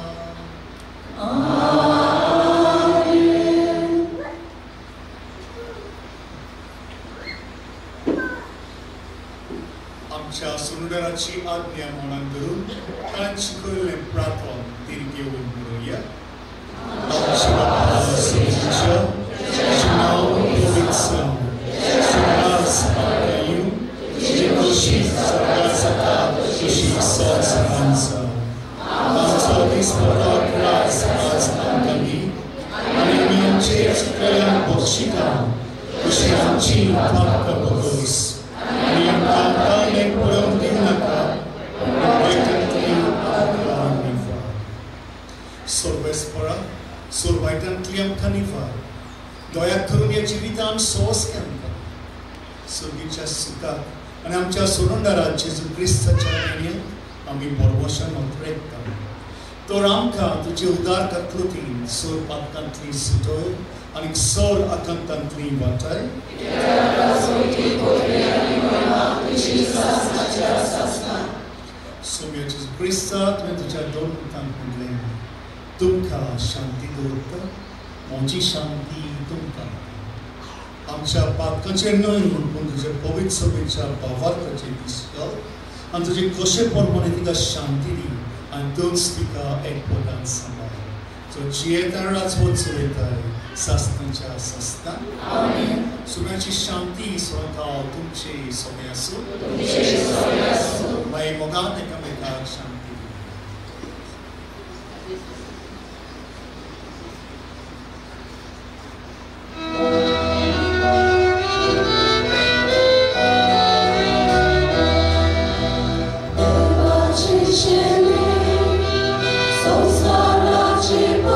आमच्या सुंदराची आज्ञा म्हणून करून तांची कळले प्रार्थना तीन घेऊन म्हणूया आमच्या बाबा सुनीच्या नाव पवित्र सुनास आकायू जे खुशी सगळ्याचा खुशी सास मानसा आमचा दिसपरा क्रास आज आमकांनी आणि मी आमचे कल्याण बक्षिका खुशी आमची पाक बघोस आणि आमकां एक पडून दिवं नाका सर्वेस्परा सुरवायतांतली आमकां निफार दया करून ह्या जिवितांत सोस घे आमकां सर्गीच्या सुखाक आनी आमच्या सोडूनदाराक जेजू क्रिस्ताच्या नांवान आमी परवशान उतरयता तर आमकां तुजे उदार कातुतीन सोर पातकांतली सुटय आनी सोर आकांतांतली वाटाय सोम्या जेजू क्रिस्ता तुवें तुज्या दोन पुतांक म्हणलें तुमकां शांती दवरता म्हजी शांती तुमकां आमच्या पातकाचेर न्हय पूण तुजे पवित्र सभेच्या भावार्थाचेर दिसता आनी तुजे कशे प्रमाणे तिका शांती दी आनी तोच तिका एकवटान सांबाळ जो जियेतानाच वच चलयताय सासनाच्या सासनान सुम्याची शांती स्वता तुमचे सोबे आसूं मागीर मोगान एकामेकाक शांती She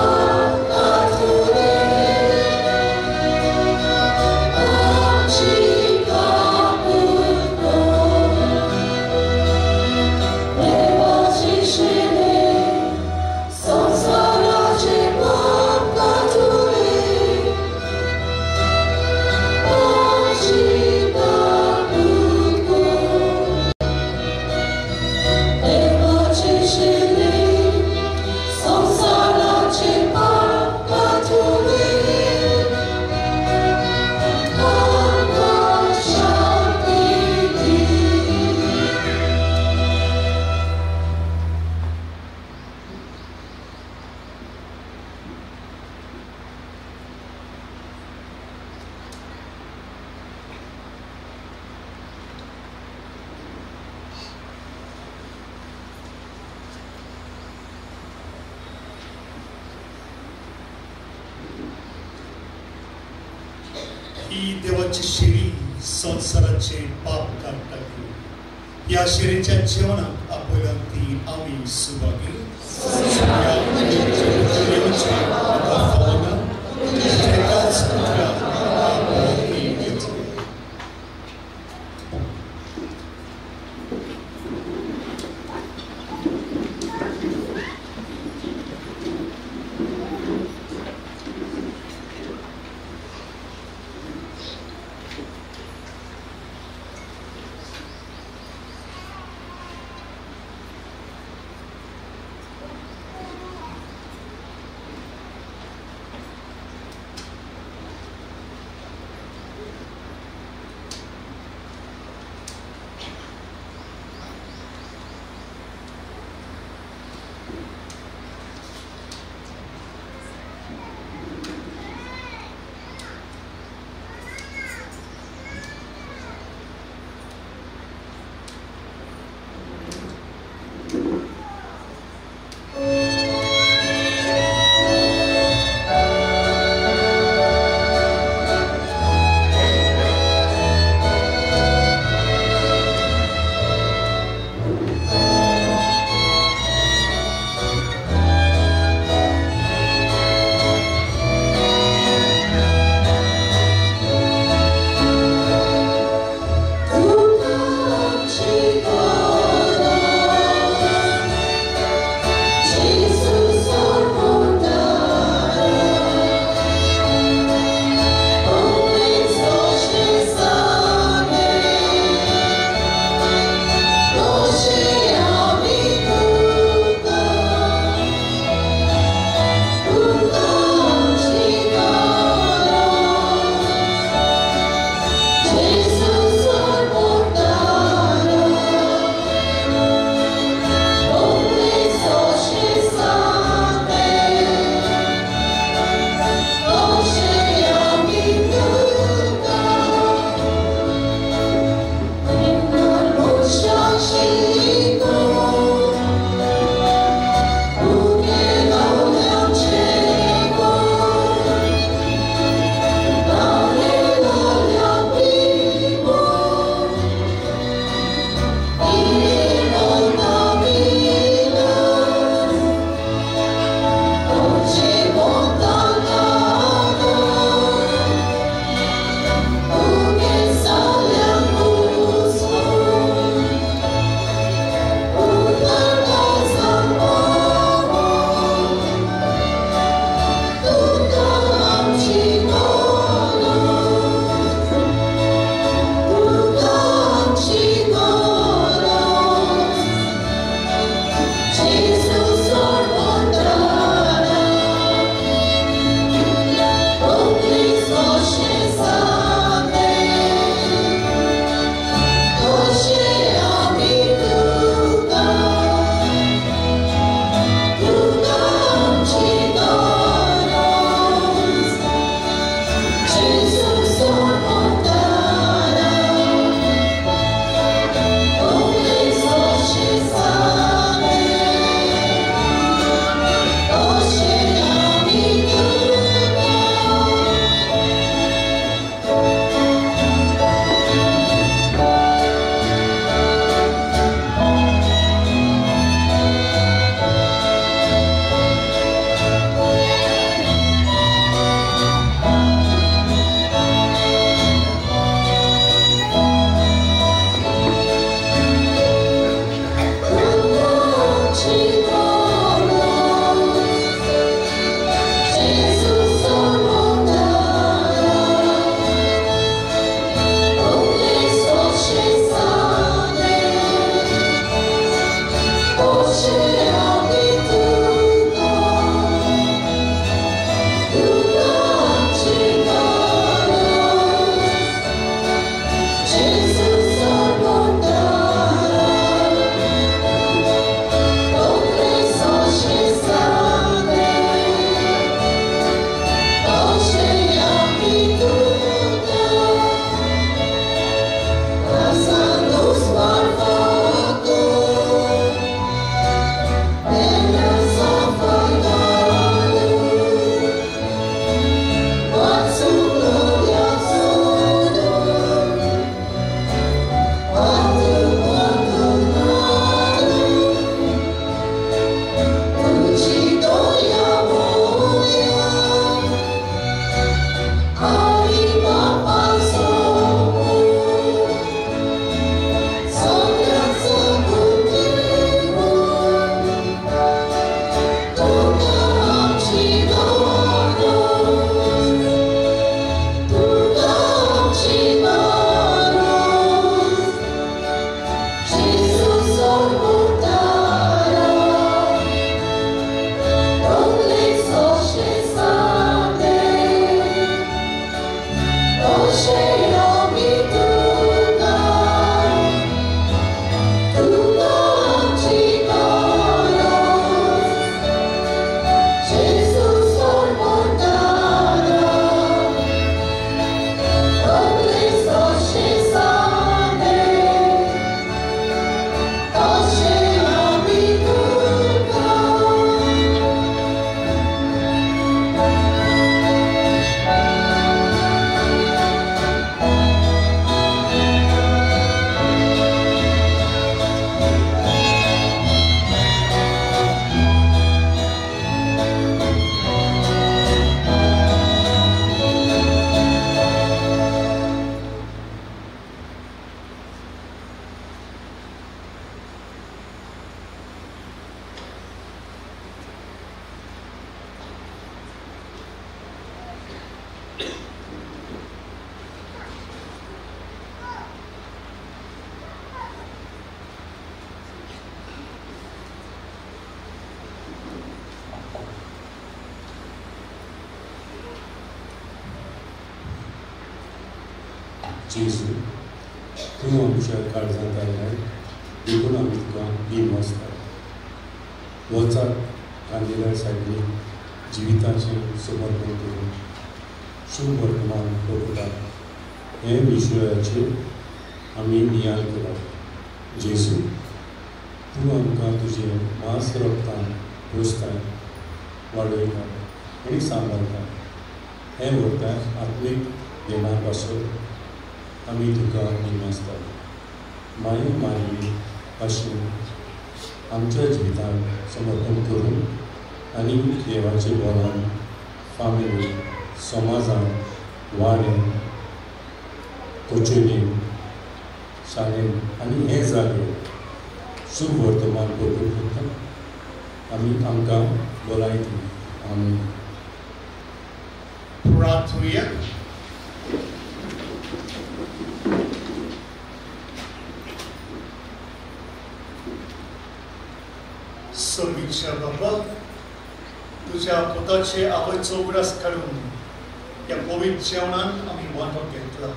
ही देवाची शेरी संसाराचे पाप काडटाली. ह्या शेरीच्या जेवणाक आपल्याक ती आमी सुवागी जेजू तूं आमच्या काळजांत आयल्यार देखून आमी तुका दिन वचतात वचात कांदिल्या सायडीन जिविताचें समर्पण करून शुभ वर्तमान करतात हे विशयाचेर आमी नियाळ केला जेजू तूं आमकां तुजें मांस रगतान पोसताय वाडयता आनी सांबाळटा हे व्हरतात आत्मीक देना पासून आमी तुका दिनासतात माये मारली अशें आमच्या जिवितांत समर्पण करून आनी देवाचे बोलान फामिली समाजांत वाड्यान कोचुलीन शाळेन आनी हे जागे शुभ वर्तमान करून करता आमी आमकां भलायकी आमी प्रार्थूया सर्वीच्या बाबा तुझ्या पुताचे आवडीचो उगडास काढून या पवित्र जेवणान आमी वांटो घेतला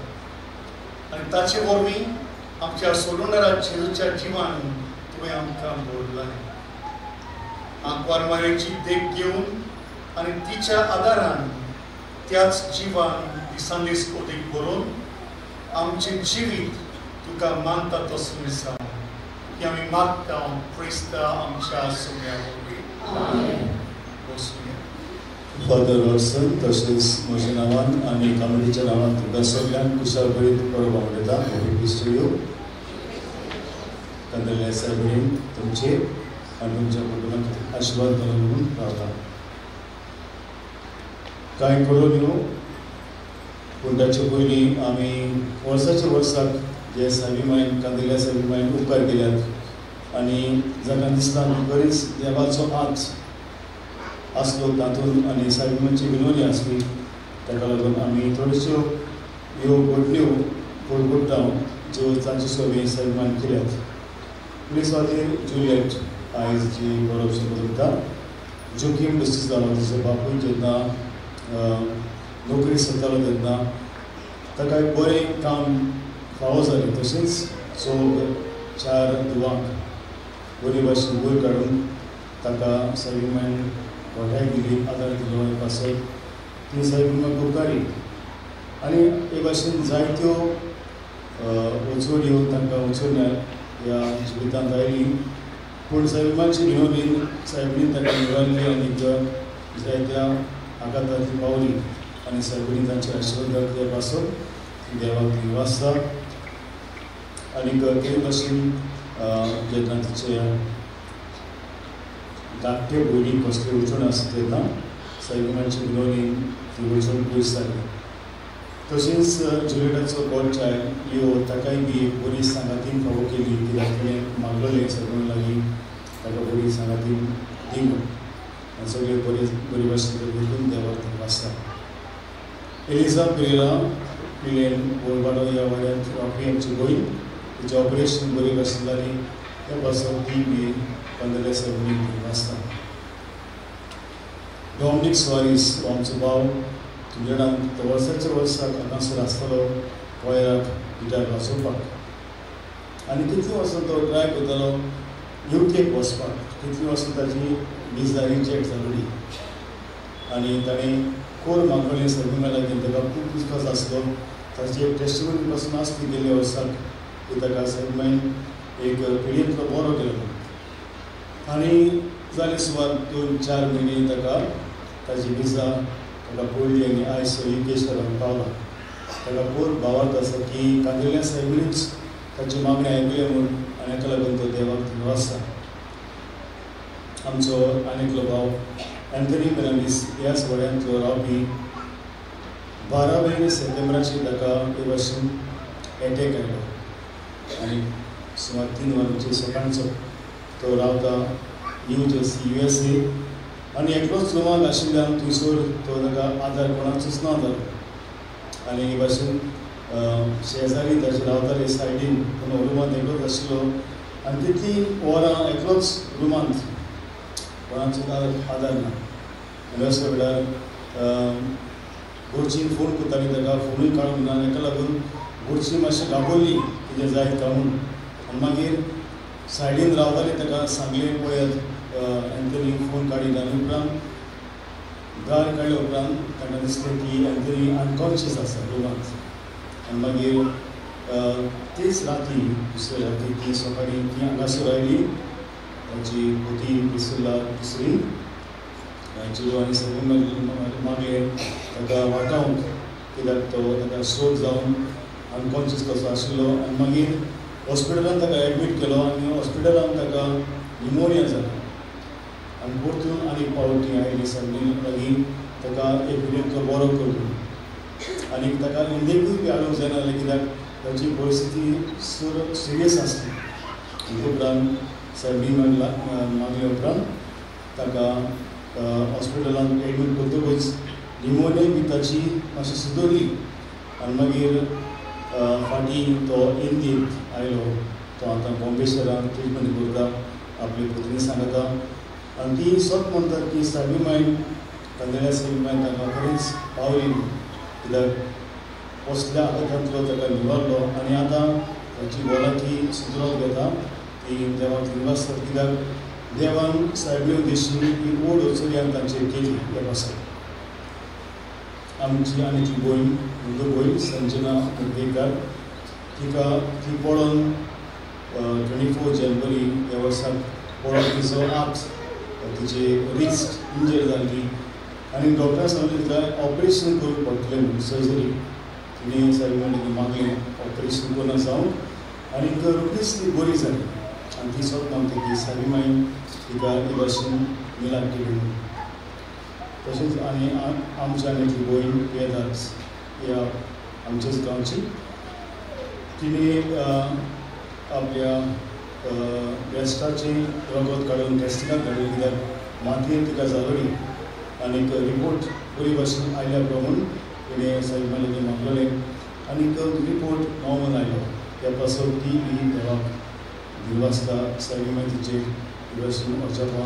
आनी ताचे वरवीं आमच्या सोडूनरा जेजूच्या जिवान तुवें आमकां भरलाय आंकवार मारेची देख घेवन आनी तिच्या आदारान त्याच जिवान दिसान दीस अदीक बरोवन आमचे जिवीत तुका मानता तसो दिसा की आमी मागता प्रिस्ता आमच्या सगळ्या वरवीं बसूया फादर रॉडसन तशेंच म्हज्या नांवान आनी कमिटीच्या नांवान तुमकां सगळ्यांक कुशाल बरी परब आवडटा विश्वयो कंदले सायबीण तुमचे आनी तुमच्या कुटुंबाक आशिर्वाद मेळो म्हणून रावता कांय करून न्हू पूण ताचे पयलीं आमी वर्साच्या वर्साक जे सायबीमायन कांदिल्ल्या सायबीमायन उपकार केल्यात आनी जाका दिसता बरीच देवाचो हात आसलो तातूंत आनी सायबीमांची विनवणी आसली ताका लागून आमी थोड्योश्यो ह्यो घडण्यो पळयता ज्यो तांचे सोबी सायबीमान केल्यात पुलीस वादेर जुलियट आयज जी गौरव करता जोखीम डिस्ट्रिक्ट जालो तिचो बापूय जेन्ना नोकरी सोदतालो तेन्ना ताका एक बरें काम फावो जालें तशेंच चौग 4 दुवांक बरे भाशेन वयर काडून ताका सायबीमान गोठाय दिली आदार दिलो एक पासत ती सायबीमान उपकारी आनी हे भाशेन जायत्यो वचोड्यो तांकां वचोवण्यात ह्या जिवितांत आयली पूण सायबीमाची विनवणीन सायबीन ताका निवडली आनी जायत्या आघातांतली पावली आनी सायबीन तांचे आशिर्वाद ते पासत देवाक ती वाचता आनी ते भाशेन जेन्ना तिचे धाकटे भयणी कसले वचून आसता तेन्ना सायबीमाची विनवणीन ती वचून पयस जाली तशेंच जुलियटाचो गोडचाय ह्यो ताकाय बी एक बरी सांगातीन फावो केली कित्याक तिणें मागलेलें सायबीण लागीं ताका बरी सांगातीन दी आनी सगळे बरी भाशेन देखून देवाक ती वाचता एलिझा पेरेरा पिलेन बोलवाडो ह्या वाड्यांत रावपी आमची भयण तिचें ऑपरेशन बरी भाशेन जाली त्या पासून ती बी कंदले सायबीण ती वाचता डॉमिनिक सुवारीस हो आमचो भाव तुमच्या तो वर्साच्या वर्साक हांगासर आसतलो गोंयाक गिटार वाजोवपाक आनी कितले वर्सां तो ट्राय करतालो युकेक वचपाक कितले वर्सां ताची विजा रिजेक्ट जाली आनी ताणें कोर मागलें सायबीण लागीं ताका खूब विस्वास आसलो ताची एक टेस्टिमनी पासून आसली गेल्ल्या वर्साक की ताका सायबीण एक पिडीएंतलो बरो केलो आनी जाले सुमार 2-4 म्हयने ताका ताची विजा ताका पडली आनी आयज युके शारांत पावला ताका खूब भावार्थ आसा की कांदिल्ल्या सायबीणीच ताची मागणी आयकल्या म्हूण आनी हाका लागून तो देवाक थंय वाचता आमचो आनीकलो भाव एंथनी फेर्नांडीस ह्याच वाड्यांतलो रावपी 12 सप्टेंबराचेर ताका हे भाशेन एटॅक आयलो आनी सुमार 3 वरांचेर सकाळचो तो रावता न्यू जर्सी USA आनी एकलोच रुमांत आशिल्ल्यान थंयसर तो ताका आदार कोणाचोच ना जालो आनी हे भाशेन शेजारी ताचे रावताले सायडीन पूण रुमांत एकलोच आशिल्लो आनी तितली वरां एकलोच रुमांत कोणाचोच आदार ना आनी अशे वेळार घरचीं फोन करतालीं ताका फोनूय काडूंक ना हाका लागून गोडशी मातशी घाबरली कितें जायत काय म्हणून. आनी मागीर सायडीन रावताले ताका सांगलें पळयात एंथनी फोन काडीत. आनी उपरांत गार काडल्या उपरांत ताका दिसलें की एंथनी अनकॉन्शियस आसा रुमांत. आनी मागीर तेच राती दुसरे राती ती सकाळीं ती हांगासर आयली. ताची पोती पिसुल्ला दुसरी चेडू आनी सगळें मागलें ताका वाटावंक कित्याक तो ताका स्ट्रोक जावन अनकॉन्शियस कसो आशिल्लो. आनी मागीर हॉस्पिटलांत ताका एडमीट केलो आनी हॉस्पिटलांत ताका निमोनिया जालो. आनी परतून आनी पावटी आयली सगळीं लागीं ताका एक मिनीट तो बरो करलो. आनी ताका इंडियेकूय बी हाडूंक जायनासलें कित्याक ताची परिस्थिती सिरियस आसली. उपरांत सायबीन मागले उपरांत ताका हॉस्पिटलांत एडमीट करतकच निमोनिया बी ताची मातशी सुदरली. आनी मागीर फाटीं तो इंडियेक आयलो. तो आतां बॉम्बे शहरांत ट्रिटमेंट करता आपली पत्नी सांगता. आनी ती स्वत म्हणटात की सायबीमायन कंदेल्या सायबीमायन ताका खरेंच पावली कित्याक कसल्या आघातांतलो ताका निवारलो. आनी आतां ताची भलायकी सुदरत घेता. ती देवाक दिनवासता कित्याक देवान सायबीण देशी ही व्हड वचोली तांचेर केली ह्या पासाक. आमची आनी ती भयण म्हजो भयण संजना मुर्डेकार ती पडोन 24 जानेवारी ह्या वर्साक पडोन तिचो हात तिचे रिस्ट इंजर जाल्ली. आनी डॉक्टरान सांगलें तिका ऑपरेशन करूंक पडटलें म्हणून सर्जरी. तिणें सायबीण मागलें ऑपरेशन करून जावन आनी रोखडीच ती बरी जाली. आनी ती स्वत म्हणटा की सायबीमायन तिका हे भाशेन मिलाद केली. तशेंच आनी आमची आनी ती भयण वेदास ह्या आमच्याच गांवची. तिणें आपल्या ब्रेस्टाचें रगत काडून टेस्टिंगाक धाडलें कित्याक मातयेन तिका जालोली. आनीक रिपोर्ट बरी भाशेन आयल्या प्रमाण तिणें सायबीमायन मागलेलें. आनीक रिपोर्ट नॉर्मल आयलो. त्या पासून ती देवाक दिनवासता सायबीमायन तिचेर हे भाशेन वचपा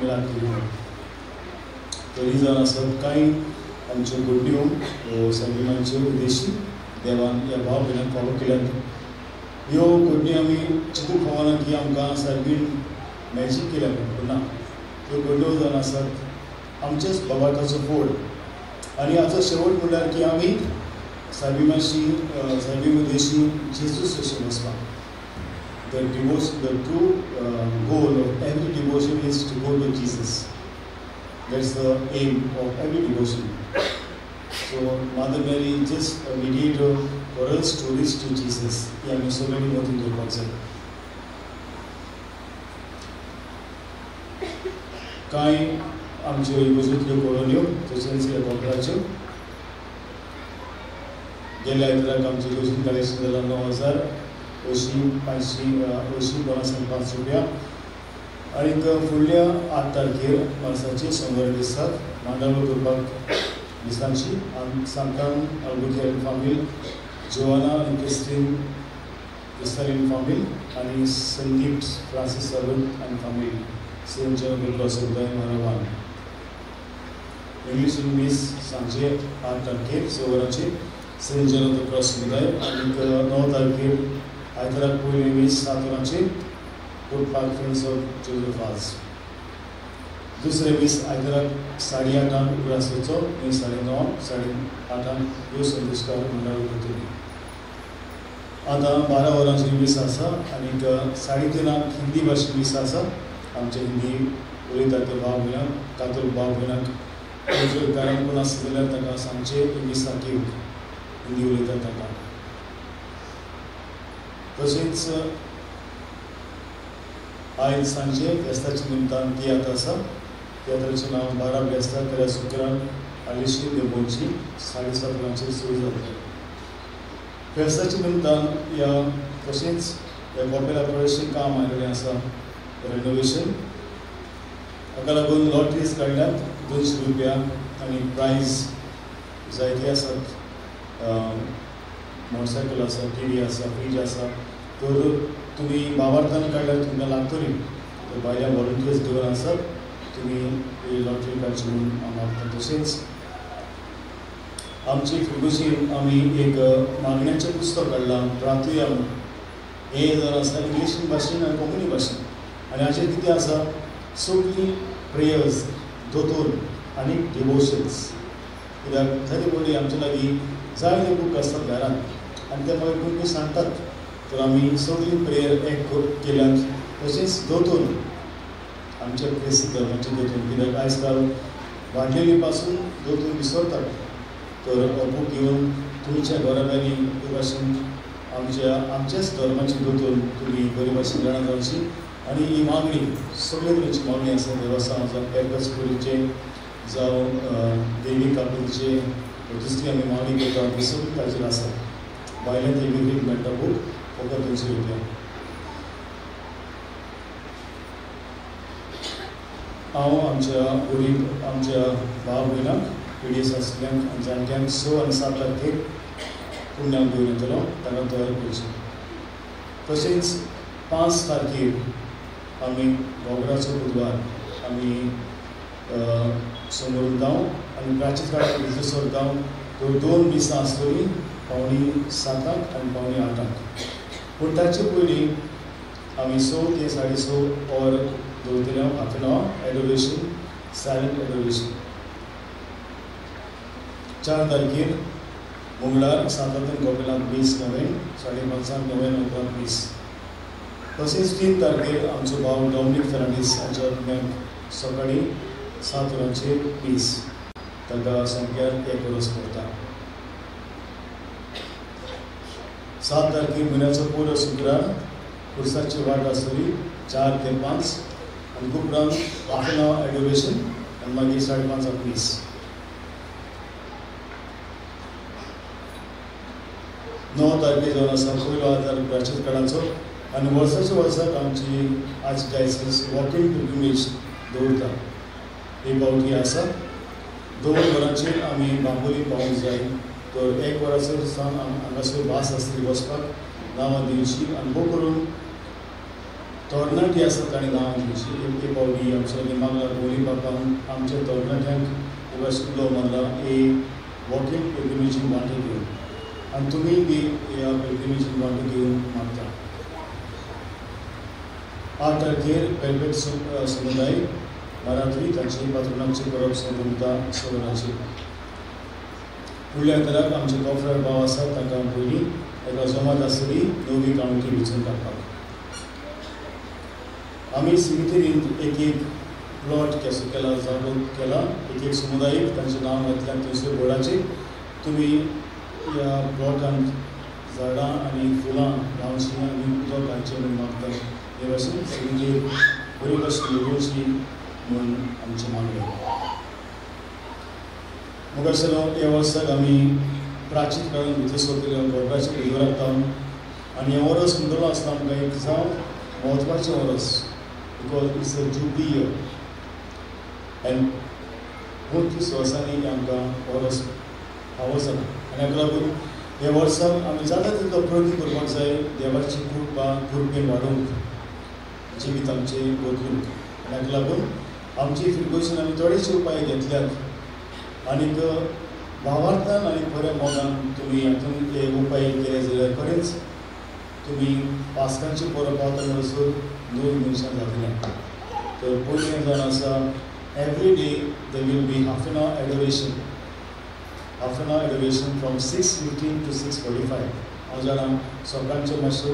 मिलाद केली. तरी जावन आसत कांय आमच्यो घडण्यो सायबीमायनच्यो विदेशी देवान ह्या भाव भयणांक फावो केल्यात. ह्यो घडण्यो आमी चिंतूंक फावना की आमकां सायबीण मॅजीक केल्या पूण ना. ह्यो घडण्यो जावन आसात आमच्याच बाबाटाचो फोड. आनी हाचो शेवट म्हणल्यार की आमी सायबीण देशी जेजूस अशें वचपाक. The true goal of every devotion is to go to Jesus. That's the aim of every devotion. So Mother Mary is just a mediator for us to reach to Jesus. Yeah, I'm so many more things to concept. कांय आमच्यो इगोजूंतल्यो कॉलोन्यो तशेंच ह्या गोंयकाराच्यो. गेल्या आयताराक आमचे इगोजून collection जालां 9,550 रुपया. आनीक फुडल्या 8 तारखेर वर्साचे सोमवार दिसाक मांडावळ करपाक दिसांची सांतान आल्बुकेर्क फामील, जोआना आनी क्रिस्टीन क्रिस्तालीन फामील आनी संदीप फ्रांसीस सर्वंट आनी फामील सेंट जॉन द क्रॉस मारावान. इंग्लीश मीस सांजे 8 तारखेर सोमवाराचे सेंट जॉन द क्रॉस आनीक 9 तारखेर आयताराक पयली मीस 7 वरांचेर food park friends of Josephas. दुसरे मीस आयताराक 8:30 उगडासोचो आनी 9:30 8:30 ह्यो संदेशकार मंडळ करतली. आतां 12 वरांची मीस आसा आनीक 3:30 हिंदी भाशेन मीस आसा. आमचे हिंदी उलयतात ते भाव भयणांक कातूर भाव भयणांक कारण कोण आसा जाल्यार ताका सांजचे मिसाक येवंक हिंदी उलयतात ताका. तशेंच आयज सांजे फेस्ताच्या निमतान तियात्र आसा. तियात्राचें नांव 12 फेस्तां त्या शुक्रार आलिशी देवोंची 7:30 वरांचेर सुरू जातलें. फेस्ताच्या निमतान ह्या तशेंच ह्या कॉपेला बरेचशें काम आयिल्लें आसा रेनोवेशन. हाका लागून लॉटरीज काडल्यात 200 रुपया आनी प्रायज जायते आसात. मोटरसायकल आसा, टीवी आसा, फ्रीज आसा. तर तुमी भावार्थान काडल्यार तुमकां लागतली. तर भायल्या वॉलंटियर्स घेवन आसात तुमी ही लॉटरी काडची म्हणून हांव मागता. तशेंच आमची फिरगुशीन आमी एक मागण्यांचें पुस्तक काडलां प्रार्थया म्हणून. हे जर आसा इंग्लीश भाशेन आनी कोंकणी भाशेन आनी हाचेर कितें आसा सगळीं प्रेयर्स दोतोर आनी डिवोशन्स. कित्याक तरी पयलीं आमचे लागीं जायते बूक आसतात घरांत आनी ते मागीर कोण सांगतात. तर आमी सगळीं प्रेयर एक केल्यात. तशेंच दोतोर आमचे क्रिस्त धर्माचे दोतोर, कित्याक आयज काल वाडलेली पासून दोतोर विसरतात. तर हो बूक घेवन तुमच्या घराब्यांनी हे भाशेन आमचेच धर्माचे दोतोर तुमी बरे भाशेन जाणा जावची. आनी ही मागणी सगळे तरेची मागणी आसा देवस्थान जावं एरगस्पुरीचे जावं देवी काकुलीचे दुसरी आमी मागणी करता ती सगळी ताचेर आसा. भायल्यान ते विकत मेळटा बूक फकत 200 रुपया. हांव आमच्या गरीब आमच्या भाव भयणांक पिडीएस आसल्यांक आनी जाणट्यांक 6 आनी 7 तारखेक पुण्याक घेवन येतलो ताका तयारी करची. तशेंच 5 तारखेक आमी गोगराचो बुधवार आमी समोर गांव आनी प्राचीन काळात भितर गांव तर 2 दिसां आसतलीं 7:45 आनी 8:45. पूण ताचे पयलीं आमी 6 ते 6:30 ऑर दवरतले half an hour adoration silent adoration. 4 तारखेर मंगळार 7 गोपेलांत 20 नोव्हेंबर 5:30 नोव्हेंबर 20. तशेंच 3 तारखेर आमचो भाव डॉमिनीक फर्नांडीस हाच्या पुण्याक सकाळीं 7 वरांचेर 20 ताका संख्यार 1 वर्स पडटा. 7 तारखेर म्हयन्याचो पुरो शुक्रार खुर्साची वाट आसतली 4 ते 5 आनी उपरांत हाफ एन आवर एडोरेशन आनी मागीर 5:30 20. 9 तारखेर जावन आसा पयलो आदार प्राचीन काळाचो आनी वर्साच्या वर्साक आमची आज डायसिस वॉकिंग पिल्ग्रिमेज दवरता. ही पावटी आसा 2 वरांचेर आमी बांबोली पावूंक जाय. तर 1 वराचेर सावन हांगासर भास आसतली वचपाक नांवां दिवची आनी भोव करून तरणाटी आसात तांणी नांवां दिवची. एक पावटी आमच्या निमागला गोली बापान आमच्या तरणाट्यांक उलो मारला ए वॉकिंग पिल्ग्रिमेजीन वांटो घेवन आनी तुमी बी ह्या पिल्ग्रिमेजीन वांटो घेवन मागता. 8 तारखेर वेलवेट समुदाय मराठी तांची पातुरणांची करप संबंदा सवराची. फुडल्या आदाराक आमचे कॉफ्रार भाव आसात तांकां पयलीं एका जमात आसतली 9वी कावंटी वेंचून काडपाक. आमी सिमिटेरीन एक प्लॉट कसो केला जागो केला एक समुदायीक तांचें नांव घातल्यान थंयसर बोर्डाचेर तुमी ह्या प्लॉटांत झाडां आनी फुलां लावची आनी उदक घालचें म्हूण मागतात. हे भाशेन सगळी बरी भाशेन उलोवची म्हणून आमची मागणी. मुखार ह्या वर्साक आमी प्राचीन काळांत भितर सरतले गोगराच्या बुधवाराक जावन आनी हें वरस म्हणटलो आसता आमकां एक जावं म्हत्वाचें वरस because it's a jubilee year and 32 वर्सांनी आमकां वरस फावो जाता. आनी हाका लागून हे वर्साक आमी जाता तितलो प्रयत्न करपाक जाय देवाची कृपा कृपेन वाडोवंक जिवीत आमचें बदलूंक. आनी हाका लागून आमची फिरगोशीन आमी थोडेशे उपाय घेतल्यात. आनीक भावार्थान आनी बऱ्या मोगान तुमी हातूंत हे उपाय केले जाल्यार खरेंच तुमी पास्कांची परब पावता म्हणसर 2 मनशां जातलें. तर पयलें जावन आसा every day there will be half an hour adoration from 6:15 to 6:45. हांव जाणा सकाळचें मातसो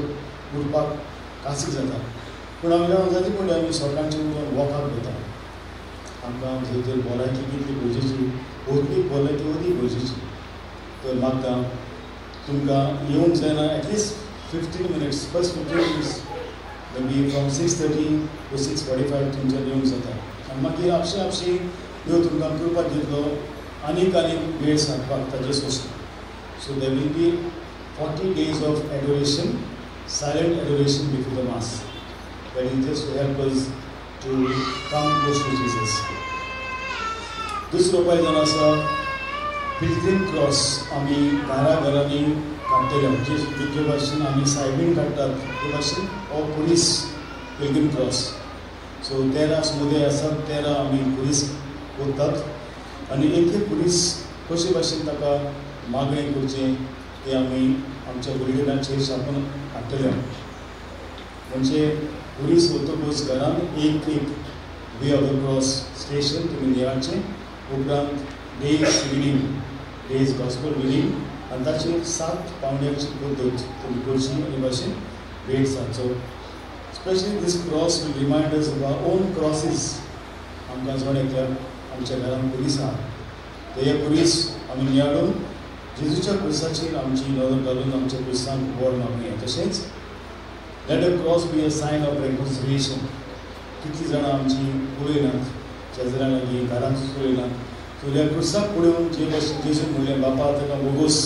उठपाक कासी जाता पूण आमी जाणा जाती पडली आमी सकाळचें उठून वॉकाक वता. आमकां थंय भलायकी कितली गरजेची भौतीक भलायकी अदीक गरजेची. तर म्हाका तुमकां येवंक जायना at least 15 minutes first 15 minutes may from 6:30 to 6:45 तुमच्यान येवंक जाता. आनी मागीर आपशी ह्यो तुमकां कृपा दितलो आनीक वेळ सांगपाक ताजेच वचून. So there will be 40 days of adoration silent adoration before the mass that is just to help us to come close to Jesus. दुसरो उपाय जावन आसा पिल्ग्रीम क्रॉस आमी घरांनी काडटले जे भाशेन आमी सायबीण काडटात ते भाशेन हो पुलीस पिल्ग्रीम क्रॉस. सो 13 समुदाय आसात 13 आमी पुलीस करतात आनी एक पुलीस कशे भाशेन ताका मागणें करचें तें आमी आमच्या बुलेटिनाचेर छापून हाडटले. म्हणजे पुलीस वतकूच घरान एक way of the cross station तुमी देवाचें, उपरांत डेज गॉस्पल रिडींग आनी ताचेर 7 पावंड्याची पद्दत तुमी करची आनी भाशेन भेट सांगचो. Specially this cross will remind us of our own crosses. आमकां जोड एकल्याक आमच्या घरान पुलीस आहा, ते पुलीस आमी नियाळून जेजूच्या क्रुसाचेर आमची नदर घालून आमच्या क्रुसांक वर मागुया. तशेंच let the cross be a sign of reconciliation. कितलीं जाणां आमची पळयनात, शेजाऱ्या लागीं घरांत पळयनात, सो ह्या क्रुसाक पळोवन जे भाशेन जेजून म्हणलें बापा ताका बोगूस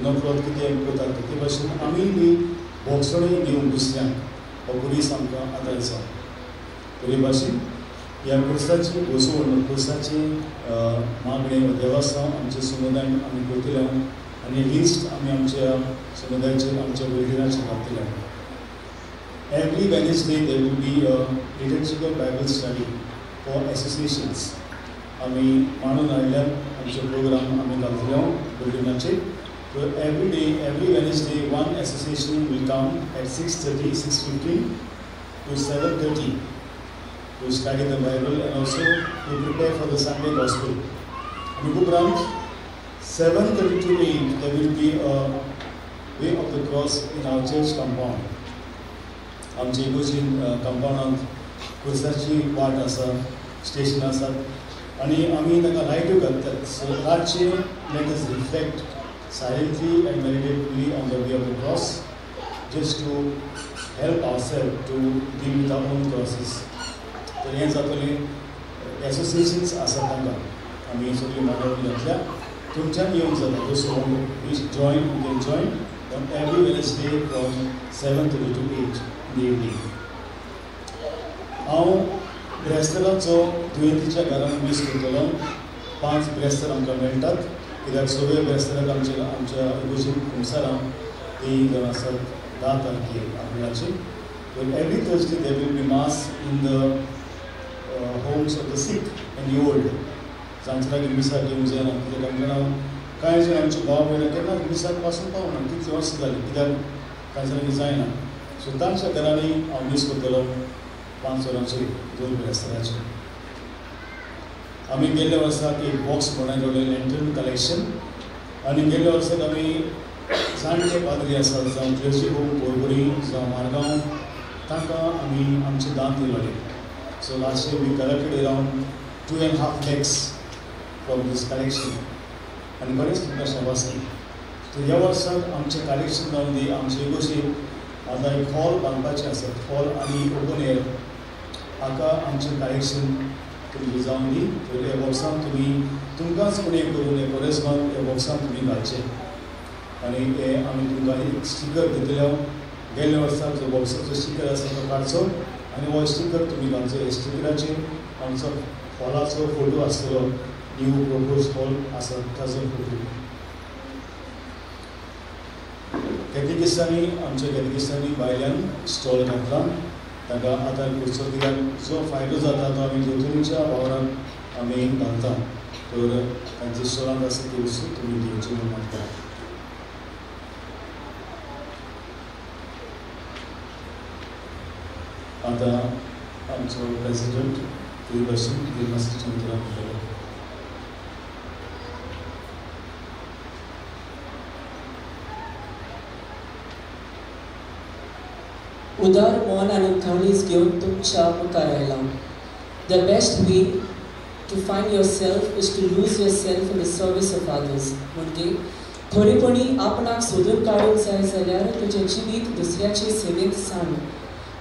नकळत कितें करतात ते भाशेन आमी बी भोगसणी दिवंक दुसऱ्यांक हो पुलीस आमकां आदार आसा. बरे भाशेन ह्या क्रुसाची घोसवण, क्रुसाची मागणें देवास्थान आमच्या समुदायान आमी करतले आनी लिस्ट आमी आमच्या समुदायाचेर आमच्या बुलेटिनाचेर घालतले. Every Wednesday there will be a liturgical Bible study for associations. आमी मांडून हाडल्यार आमचे प्रोग्राम आमी घालतले बुलेटिनाचेर. So every Wednesday one association will come at 6:30, 6:15 to 7:30 to study the Bible and also to prepare for the Sunday Gospel. And उपरांत 7:30 to 8 there will be a way of the cross in our church compound. आमच्या इगोजीन कंपाउंडांत क्रुसाची वाट आसा, station आसात आनी आमी ताका लायट्यो घालतात. सो रातचे let us reflect silently and meditatively on the way of the cross, just to help ourselves to deal with our own crosses. तर हें जातलें एसोसिएशन्स आसात तांकां आमी सगळीं मांडोवन घातल्या. तुमच्यान येवंक जाता, so we join, you can join on every Wednesday from 7:30 to 8 in the evening. हांव ब्रेस्ताराचो दुयेंतीच्या घरान मीस करतलो. 5 ब्रेस्तार आमकां मेळटात, कित्याक सगळे ब्रेस्ताराक आमच्या इगोजीन खुमसारां 3 जाण आसात 10 तारखेर एप्रिलाची. Every Thursday there will be mass in the homes of the sick and the old. जांच्या लागीं मिसाक येवंक जायना, कित्याक आमच्या नांव कांय जाण आमचे भाव भयण केन्ना मिसाक पासून पावना, कितलीं वर्सां जालीं, कित्याक कांय जाणांनी जायना. सो तांच्या घरांनी हांव मीस करतलो 5 वरांचेर 2 ब्रेस्ताराचे. आमी गेल्ल्या वर्साक एक बॉक्स बनयलेलें लँटर्न कलेक्शन आनी गेल्ल्या वर्साक आमी जाणटे पाद्री आसात जावं क्लर्जी होम बोरबोरी जावं मारगांव तांकां आमी आमचे दान दिलोलें. So last year we collected around 2.5 lakhs from this collection आनी बरेंच तुमकां शाबासकी. सो ह्या वर्साक आमचें कलेक्शन जावन दी आमचे इगोशी आतां एक हॉल बांदपाचें आसा. हॉल आनी ओपन एअर हाका आमचें कलेक्शन तुमी जावन दी. तर ह्या बॉक्सान तुमी तुमकांच उणें करून हे कोरेस्पांत ह्या बॉक्सान तुमी घालचें आनी हे आमी तुमकां एक स्टिकर दितले. गेल्ल्या वर्साक जो बॉक्साचो स्टिकर आसा तो काडचो आनी हो स्टिकर तुमी घालचो. हे स्टिकराचेर आमचो हॉलाचो फोटो आसतलो, न्यू प्रोपोज हॉल आसा ताचो फोटो. कॅटेकिस्टांनी आमच्या कॅटेकिस्टांनी भायल्यान स्टॉल घातला, ताका आदार करचो. कित्याक जो फायदो जाता तो आमी जोतूनच्या वावरांत आमी घालता. तर तांचे स्टॉलांत आसा ती वस्तू तुमी दिवची म्हूण मागता. आतां आमचो प्रेसिडेंट ते भाशेन देवनास्तीच्या मित्रांक म्हणटलो. उदार मोल आनी काळीज घेवन तुमच्या मुखार आयलां. The best way to find yourself is to lose yourself in the service of others. म्हणजे थोडेपणी आपणाक सोदून काडूंक जाय जाल्यार तुजें जिवीत दुसऱ्याचे सेवेक सांड.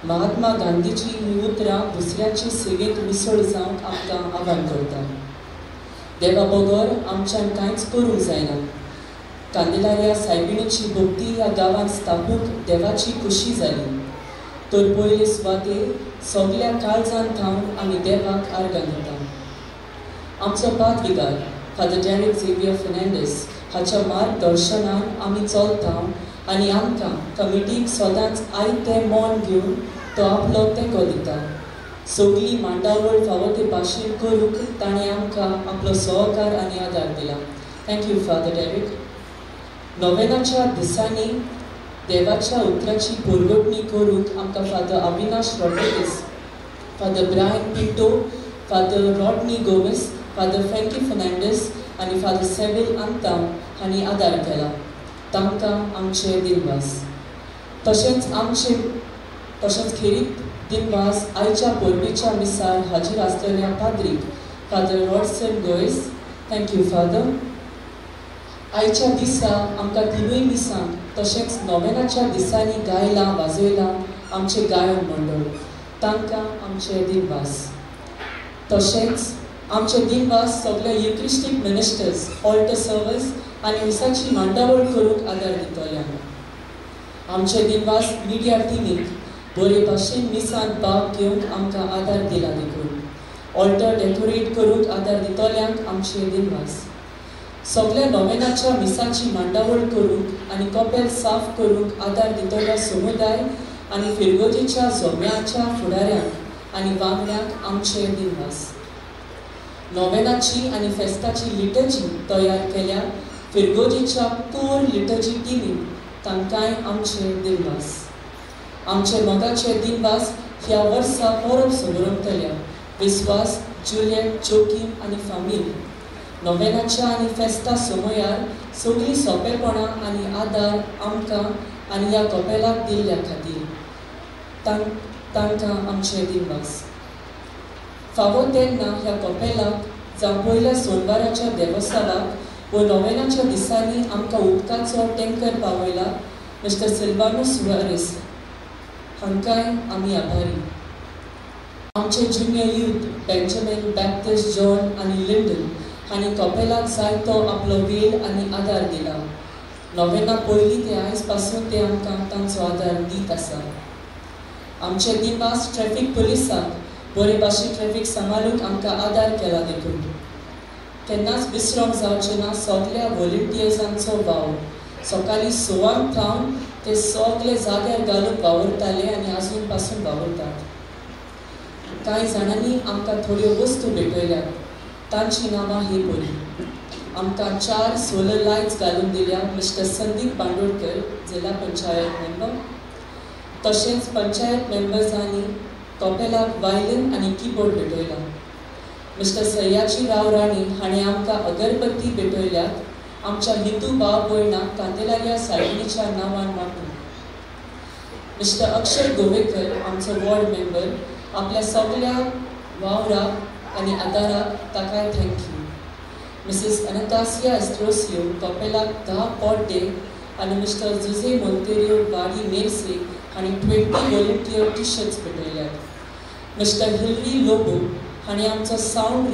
महात्मा गांधीची ही उतरां दुसऱ्याचे सेवेक मिसळ जावंक आमकां आव्हान करता. देवा बगर आमच्यान कांयच करूंक जायना. कांदेलाऱ्या सायबिणीची भक्ती ह्या गांवांत स्थापूंक देवाची खुशी जाली. तर पयले सुवातेर सगळ्या काळजान थावन आमी देवाक आर्गां दिता. आमचो पाद्रीगार फादर डॅरेक झेवियर फेर्नांडीस हाच्या मार्गदर्शनान आमी चलता आनी आमकां कमिटीक सदांच आयतें मोन घेवन तो आपलो तेंको दिता. सगळी मांडावळ फावो ते भाशेन करूंक ताणें आमकां आपलो सहकार आनी आदार दिला. Thank you, Father Derek. नोवेनाच्या दिसांनी देवाच्या उतराची पोरगोटणी करूंक आमकां father Avinash Rodrigues, father Brian Pinto, father Rodney Gomes, father Franky Fernandes आनी फादर सेविल अंताम हांणी आदार केला. तांकां आमचे दिनवास. तशेंच खेरीत दिनवास आयच्या पोरबेच्या मिसार हाजीर आसलेल्या पाद्रीक father Rodson Goes. Thank you father. आयच्या दिसा आमकां तिनूय मिसांक तशेंच नोवेनाच्या दिसांनी गायलां वाजयलां आमचें गायन मंडळ. तांकां आमचे दिनवास. तशेंच आमचे दिनवास सगळे युक्रिस्टीक मिनिस्टर्स, ऑल्टर सर्वर्स आनी मिसाची मांडावळ करूंक आदार दितल्यांक. आमचे दिनवास मिडिया टिमीक बरे भाशेन मिसांत भाग घेवंक आमकां आदार दिला देखून. ऑल्टर डेकोरेट करूंक आदार दितल्यांक आमचे दिनवास. सगळ्या नोवेनाच्या मिसाची मांडावळ करूंक आनी कपेल साफ करूंक आदार दितल्या समुदाय आनी फिरगोजेच्या जोम्याच्या फुडाऱ्यांक आनी वांगड्यांक आमचे दिनवास. नोवेनाची आनी फेस्ताची लिटर्जी तयार केल्या फिरगोजेच्या कोर लिटर्जी टिमीक तांकांय आमचे दिनवास. आमचे मोगाचे दिनवास ह्या वर्सा परब समोरतल्या विस्वास, जुलियट, जोकीम आनी फामील नोवेनाच्या आनी फेस्ता समयार सगळीं सोंपेपणां आनी आदार आमकां आनी ह्या कपेलाक दिल्ल्या खातीर तांकां आमचे दिनवास. फावो तेन्ना ह्या कपेलाक जावं पयल्या सोनवाराच्या देवस्थानाक व नोवेनाच्या दिसांनी आमकां उदकाचो टँकर पावयला मिस्टर सिल्वानो सुआरेस हांकांय आमी आभारी. आमचे junior youth Benjamin, Baptist, John आनी लिंडन हांणी कपेलाक जायतो आपलो वेळ आनी आदार दिला. नोवेना पयलीं ते आयज पासून ते आमकां तांचो आदार दीत आसा. आमचे दिनवास ट्रॅफिक पुलिसाक बरे भाशेन ट्रॅफिक सांबाळूंक आमकां आदार केला देखून. केन्नाच विसरोंक जावचें ना सगल्या व्हॉलंटियर्सांचो वाव. सकाळीं 6 थावन ते सगळे जाग्यार घालून वावरताले आनी आजून पासून वावरतात. कांय जाणांनी आमकां थोड्यो वस्तू भेटयल्यात. तांची नांवां ही पळय. आमकां 4 सोलर लायट्स घालून दिल्या मिस्टर संदीप बांदोडकर, जिल्हा पंचायत मेंबर. तशेंच पंचायत मेंबर्सांनी कपेलाक वायलीन आनी कीबोर्ड भेटयला. मिस्टर सयाजी राव राणी हांणी आमकां अगरबत्ती भेटयल्यात आमच्या हिंदू भाव भयणांक कांदेलाल्या सायबीणीच्या नांवान मागून. मिस्टर अक्षय गोवेकर आमचो वॉर्ड मेंबर आपल्या सगळ्या वावराक आनी आदाराक ताकाय थँक्यू. मिसेस अनतासिया एस्ट्रोसियो कपेलाक 10 पॉट डे आनी मिस्टर जुझे मोंतेरियो वाडी मेर्से हांणी 20 व्हॉलंटियर टी शर्ट्स भेटयल्यात. मिस्टर हिलरी लोबो हांणी आमचो साऊंड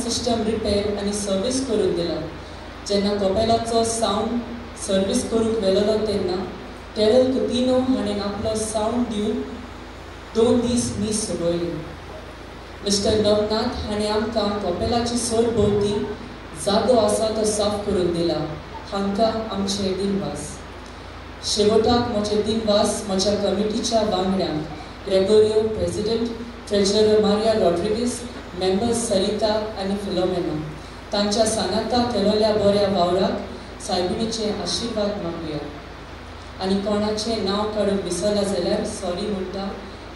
सिस्टम रिपेर आनी सर्वीस करून दिला. जेन्ना कपेलाचो साऊंड सर्वीस करूंक व्हेलेलो तेन्ना टेरल कुतिनो हाणें आपलो साऊंड दिवन 2 दीस मीस सोगयली. मिस्टर नवनाथ हाणें आमकां कपेलाची सोर भोंवती जागो आसा तो साफ करून दिला. हांकां आमचे दिनवास. शेवटाक म्हजे दिनवास म्हज्या कमिटीच्या वांगड्यांक Gregorio president, treasurer Maria Rodrigues, members Sarita आनी फिलोमेना तांच्या सानाता केलोल्या बऱ्या वावराक सायबीणीचे आशिर्वाद मागुया. आनी कोणाचें नांव काडून विसरला जाल्यार सॉरी म्हणटा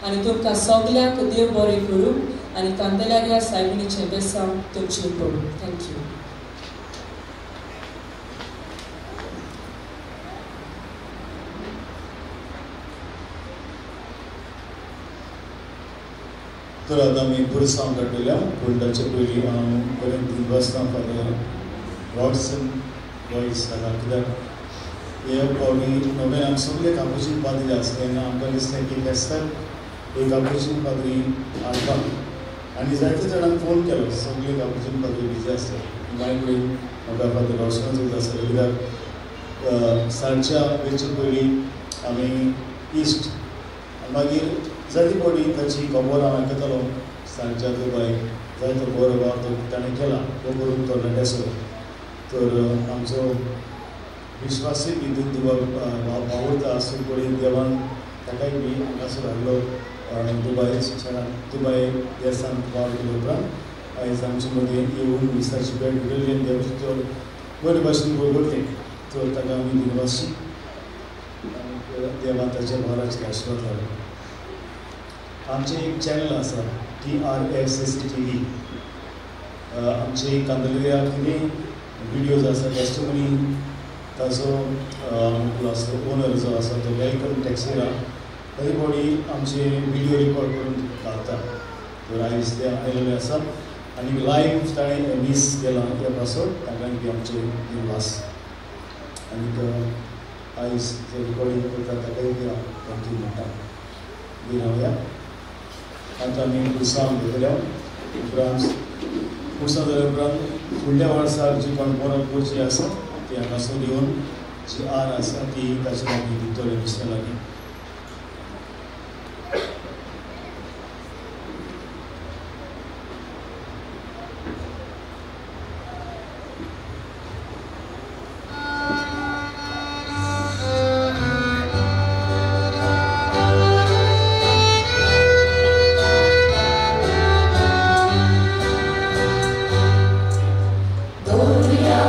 आनी तुमकां सगल्यांक देव बरें करूं आनी कांदेलाल्या सायबीणीचें बेसांव तुमचेर पडूं. थँक्यू. तर आतां आमी बरें सावन काडलेल्या पूण ताचे पयलीं हांव बरें दिनवासता फादर रॉडसन वॉयस हाका कित्याक हे पावली नोवेनाक सगळे कापुजीन पाद्री आसले तेन्ना आमकां दिसलें की फेस्ताक एक कापुजीन पाद्री हाडपाक आनी जायते जाणांक फोन केलो. सगळे कापुजीन पाद्री बिजी आसले. मागीर कडेन म्हाका फादर रॉडसनाच उलयता आसले कित्याक सांजच्या वेचे पयलीं आमी इश्ट मागीर जायती पडी ताची खबर हांव आयकतालो. सांजच्या दुबाय जायतो बरो भाव तो ताणें केला तो करून तो नडेसो. तर आमचो विश्वासी बी वावरता आसूं पडी देवान ताकाय बी हांगासर हाडलो दुबाय देवस्थान वावर केले उपरांत आयज आमचे मदीं येवन विस्तारची भेट घडयली आनी देवाचो बरे भाशेन बोलते तो ताका आमी दिनवासी देवान ताच्या भराचे आशिर्वाद लावले. आमचे एक चॅनल आसा TRFCCTV. आमचे कांदोलिया कितें विडियोज आसा टेस्टिमनी ताचो आसो ओनर जो आसा तो वेलकम टॅक्सिरा एवरीबॉडी आमचे विडियो रिकॉर्ड करून घालता. तर आयज ते आयिल्ले आसा आनी लायव्ह ताणें मीस केला त्या पासून ताका आमचे दिनवास आनी आयज ते रिकॉर्डिंग करता ताकाय थँक यू म्हणटा. रावया आतां आमी पुरसां घेतल्या उपरांत पुरसां जाल्या उपरांत फुडल्या वर्साक जी कोण परब करची आसा ती हांगासर येवन जी आर आसा ती ताचेर आमी दितले दिसता लागीं. Gloria,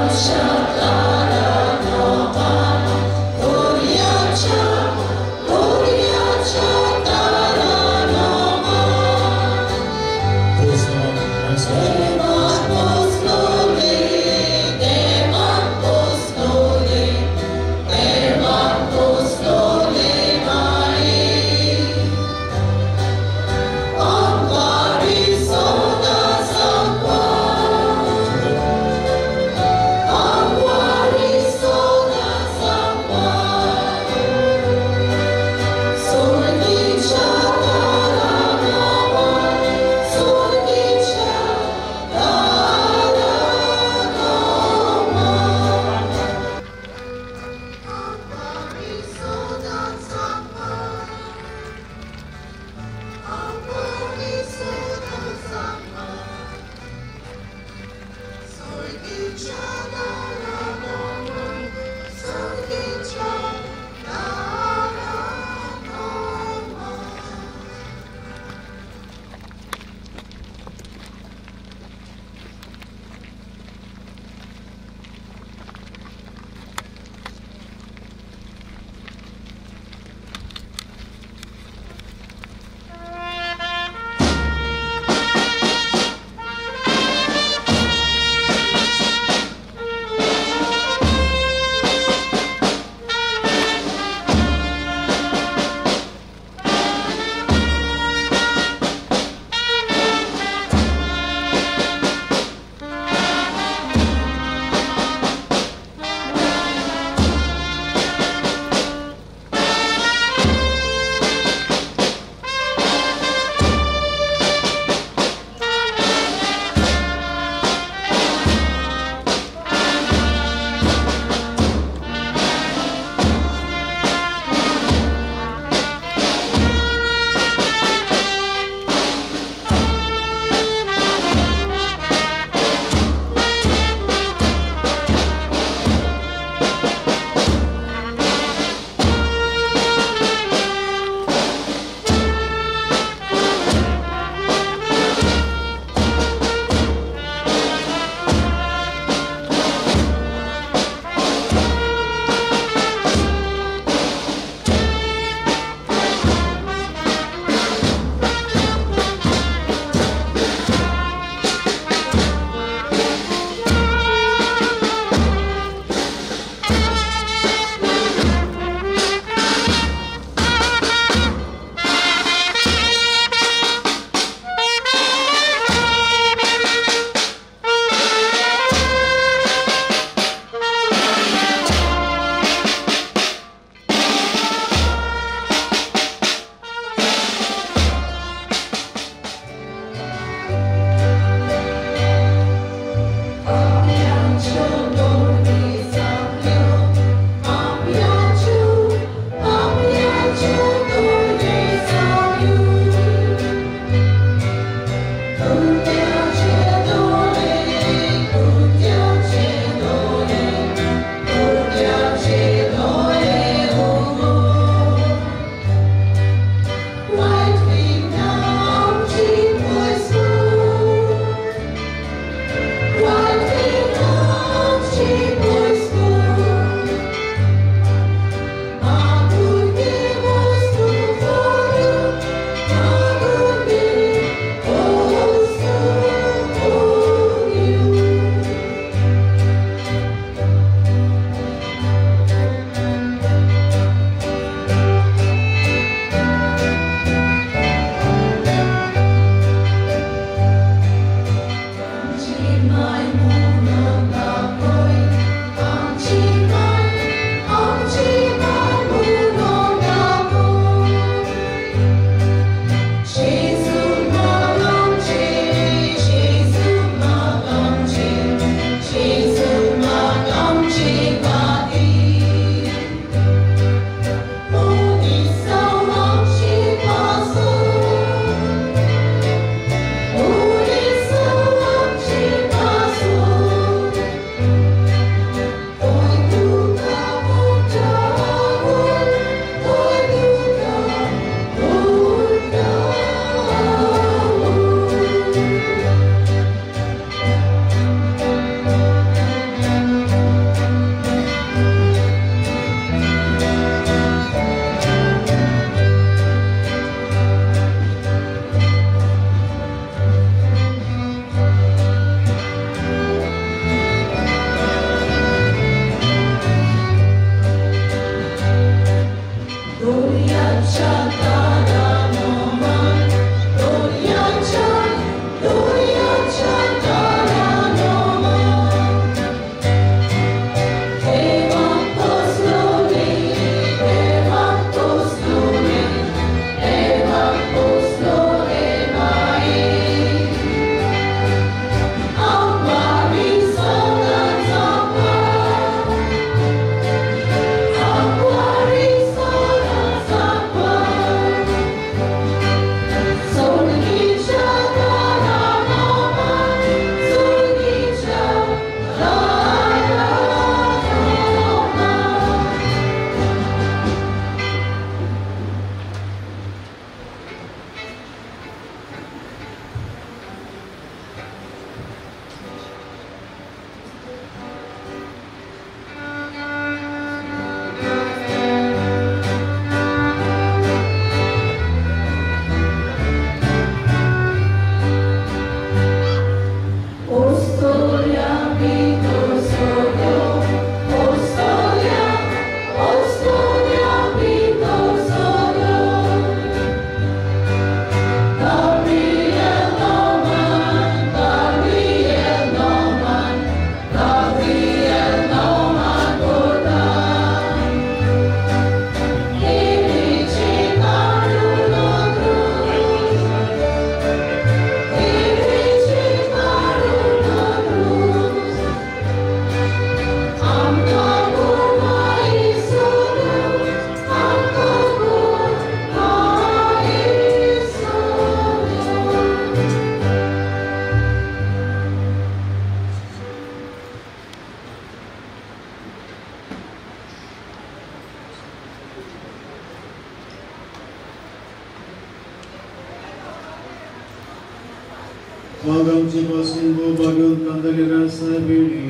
मग आमचे पासून भोवभाग्यवंत कांदलेल्या साहेबिणी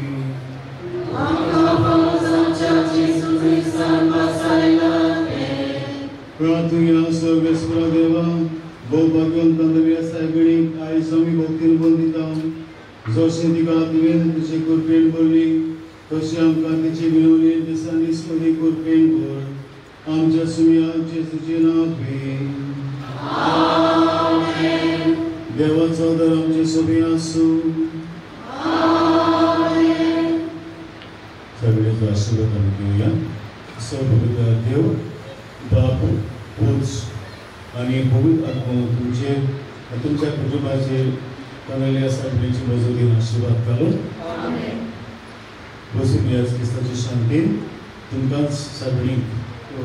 प्रार्थुया सर्वेश्वर देवा भोवभाग्यवंत कांदलेल्या साहेबिणी आई स्वामी भक्तीन बंदिता जशें तिका तुवें तुजे कृपेन भरली तशें आमकां तिची विनवणी दिसांनी स्मरी कृपेन भर आमच्या सुमियाचे तुजे नांव आमेन. देवाचो दर आमचे सोबी आसूं. सगळ्यांचो आशीर्वाद आमी घेवया. सर्वपवित्र देव बाप पुत्र आनी पवित्र आत्मा तुमच्या कुटुंबाचेर कोणाल्या साहेबांची मजूरीन आशीर्वाद घालून बसून याच क्रिस्ताची शांतीन तुमकांच साहेबांनी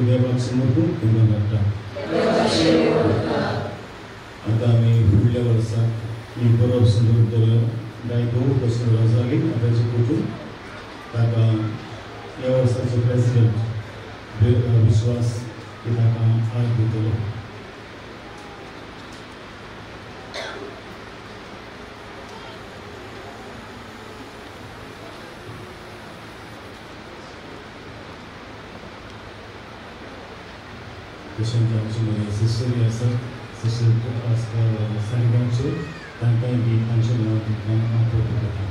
देवाक समर्पून तुमकां धाडटा. आतां आमी फुडल्या वर्साक ही परब सुरू करूया. दायित्व बसून राजाली आतांचे कुटूंब ताका ह्या वर्साचो प्रेसिडेंट विश्वास की ताका हात दितलो. तशेंच आमचे सिस्टरी आसात सिस्टर सारगांवचे तांकांय बी तांचे नांव तुमकां आपोवपाक जाता.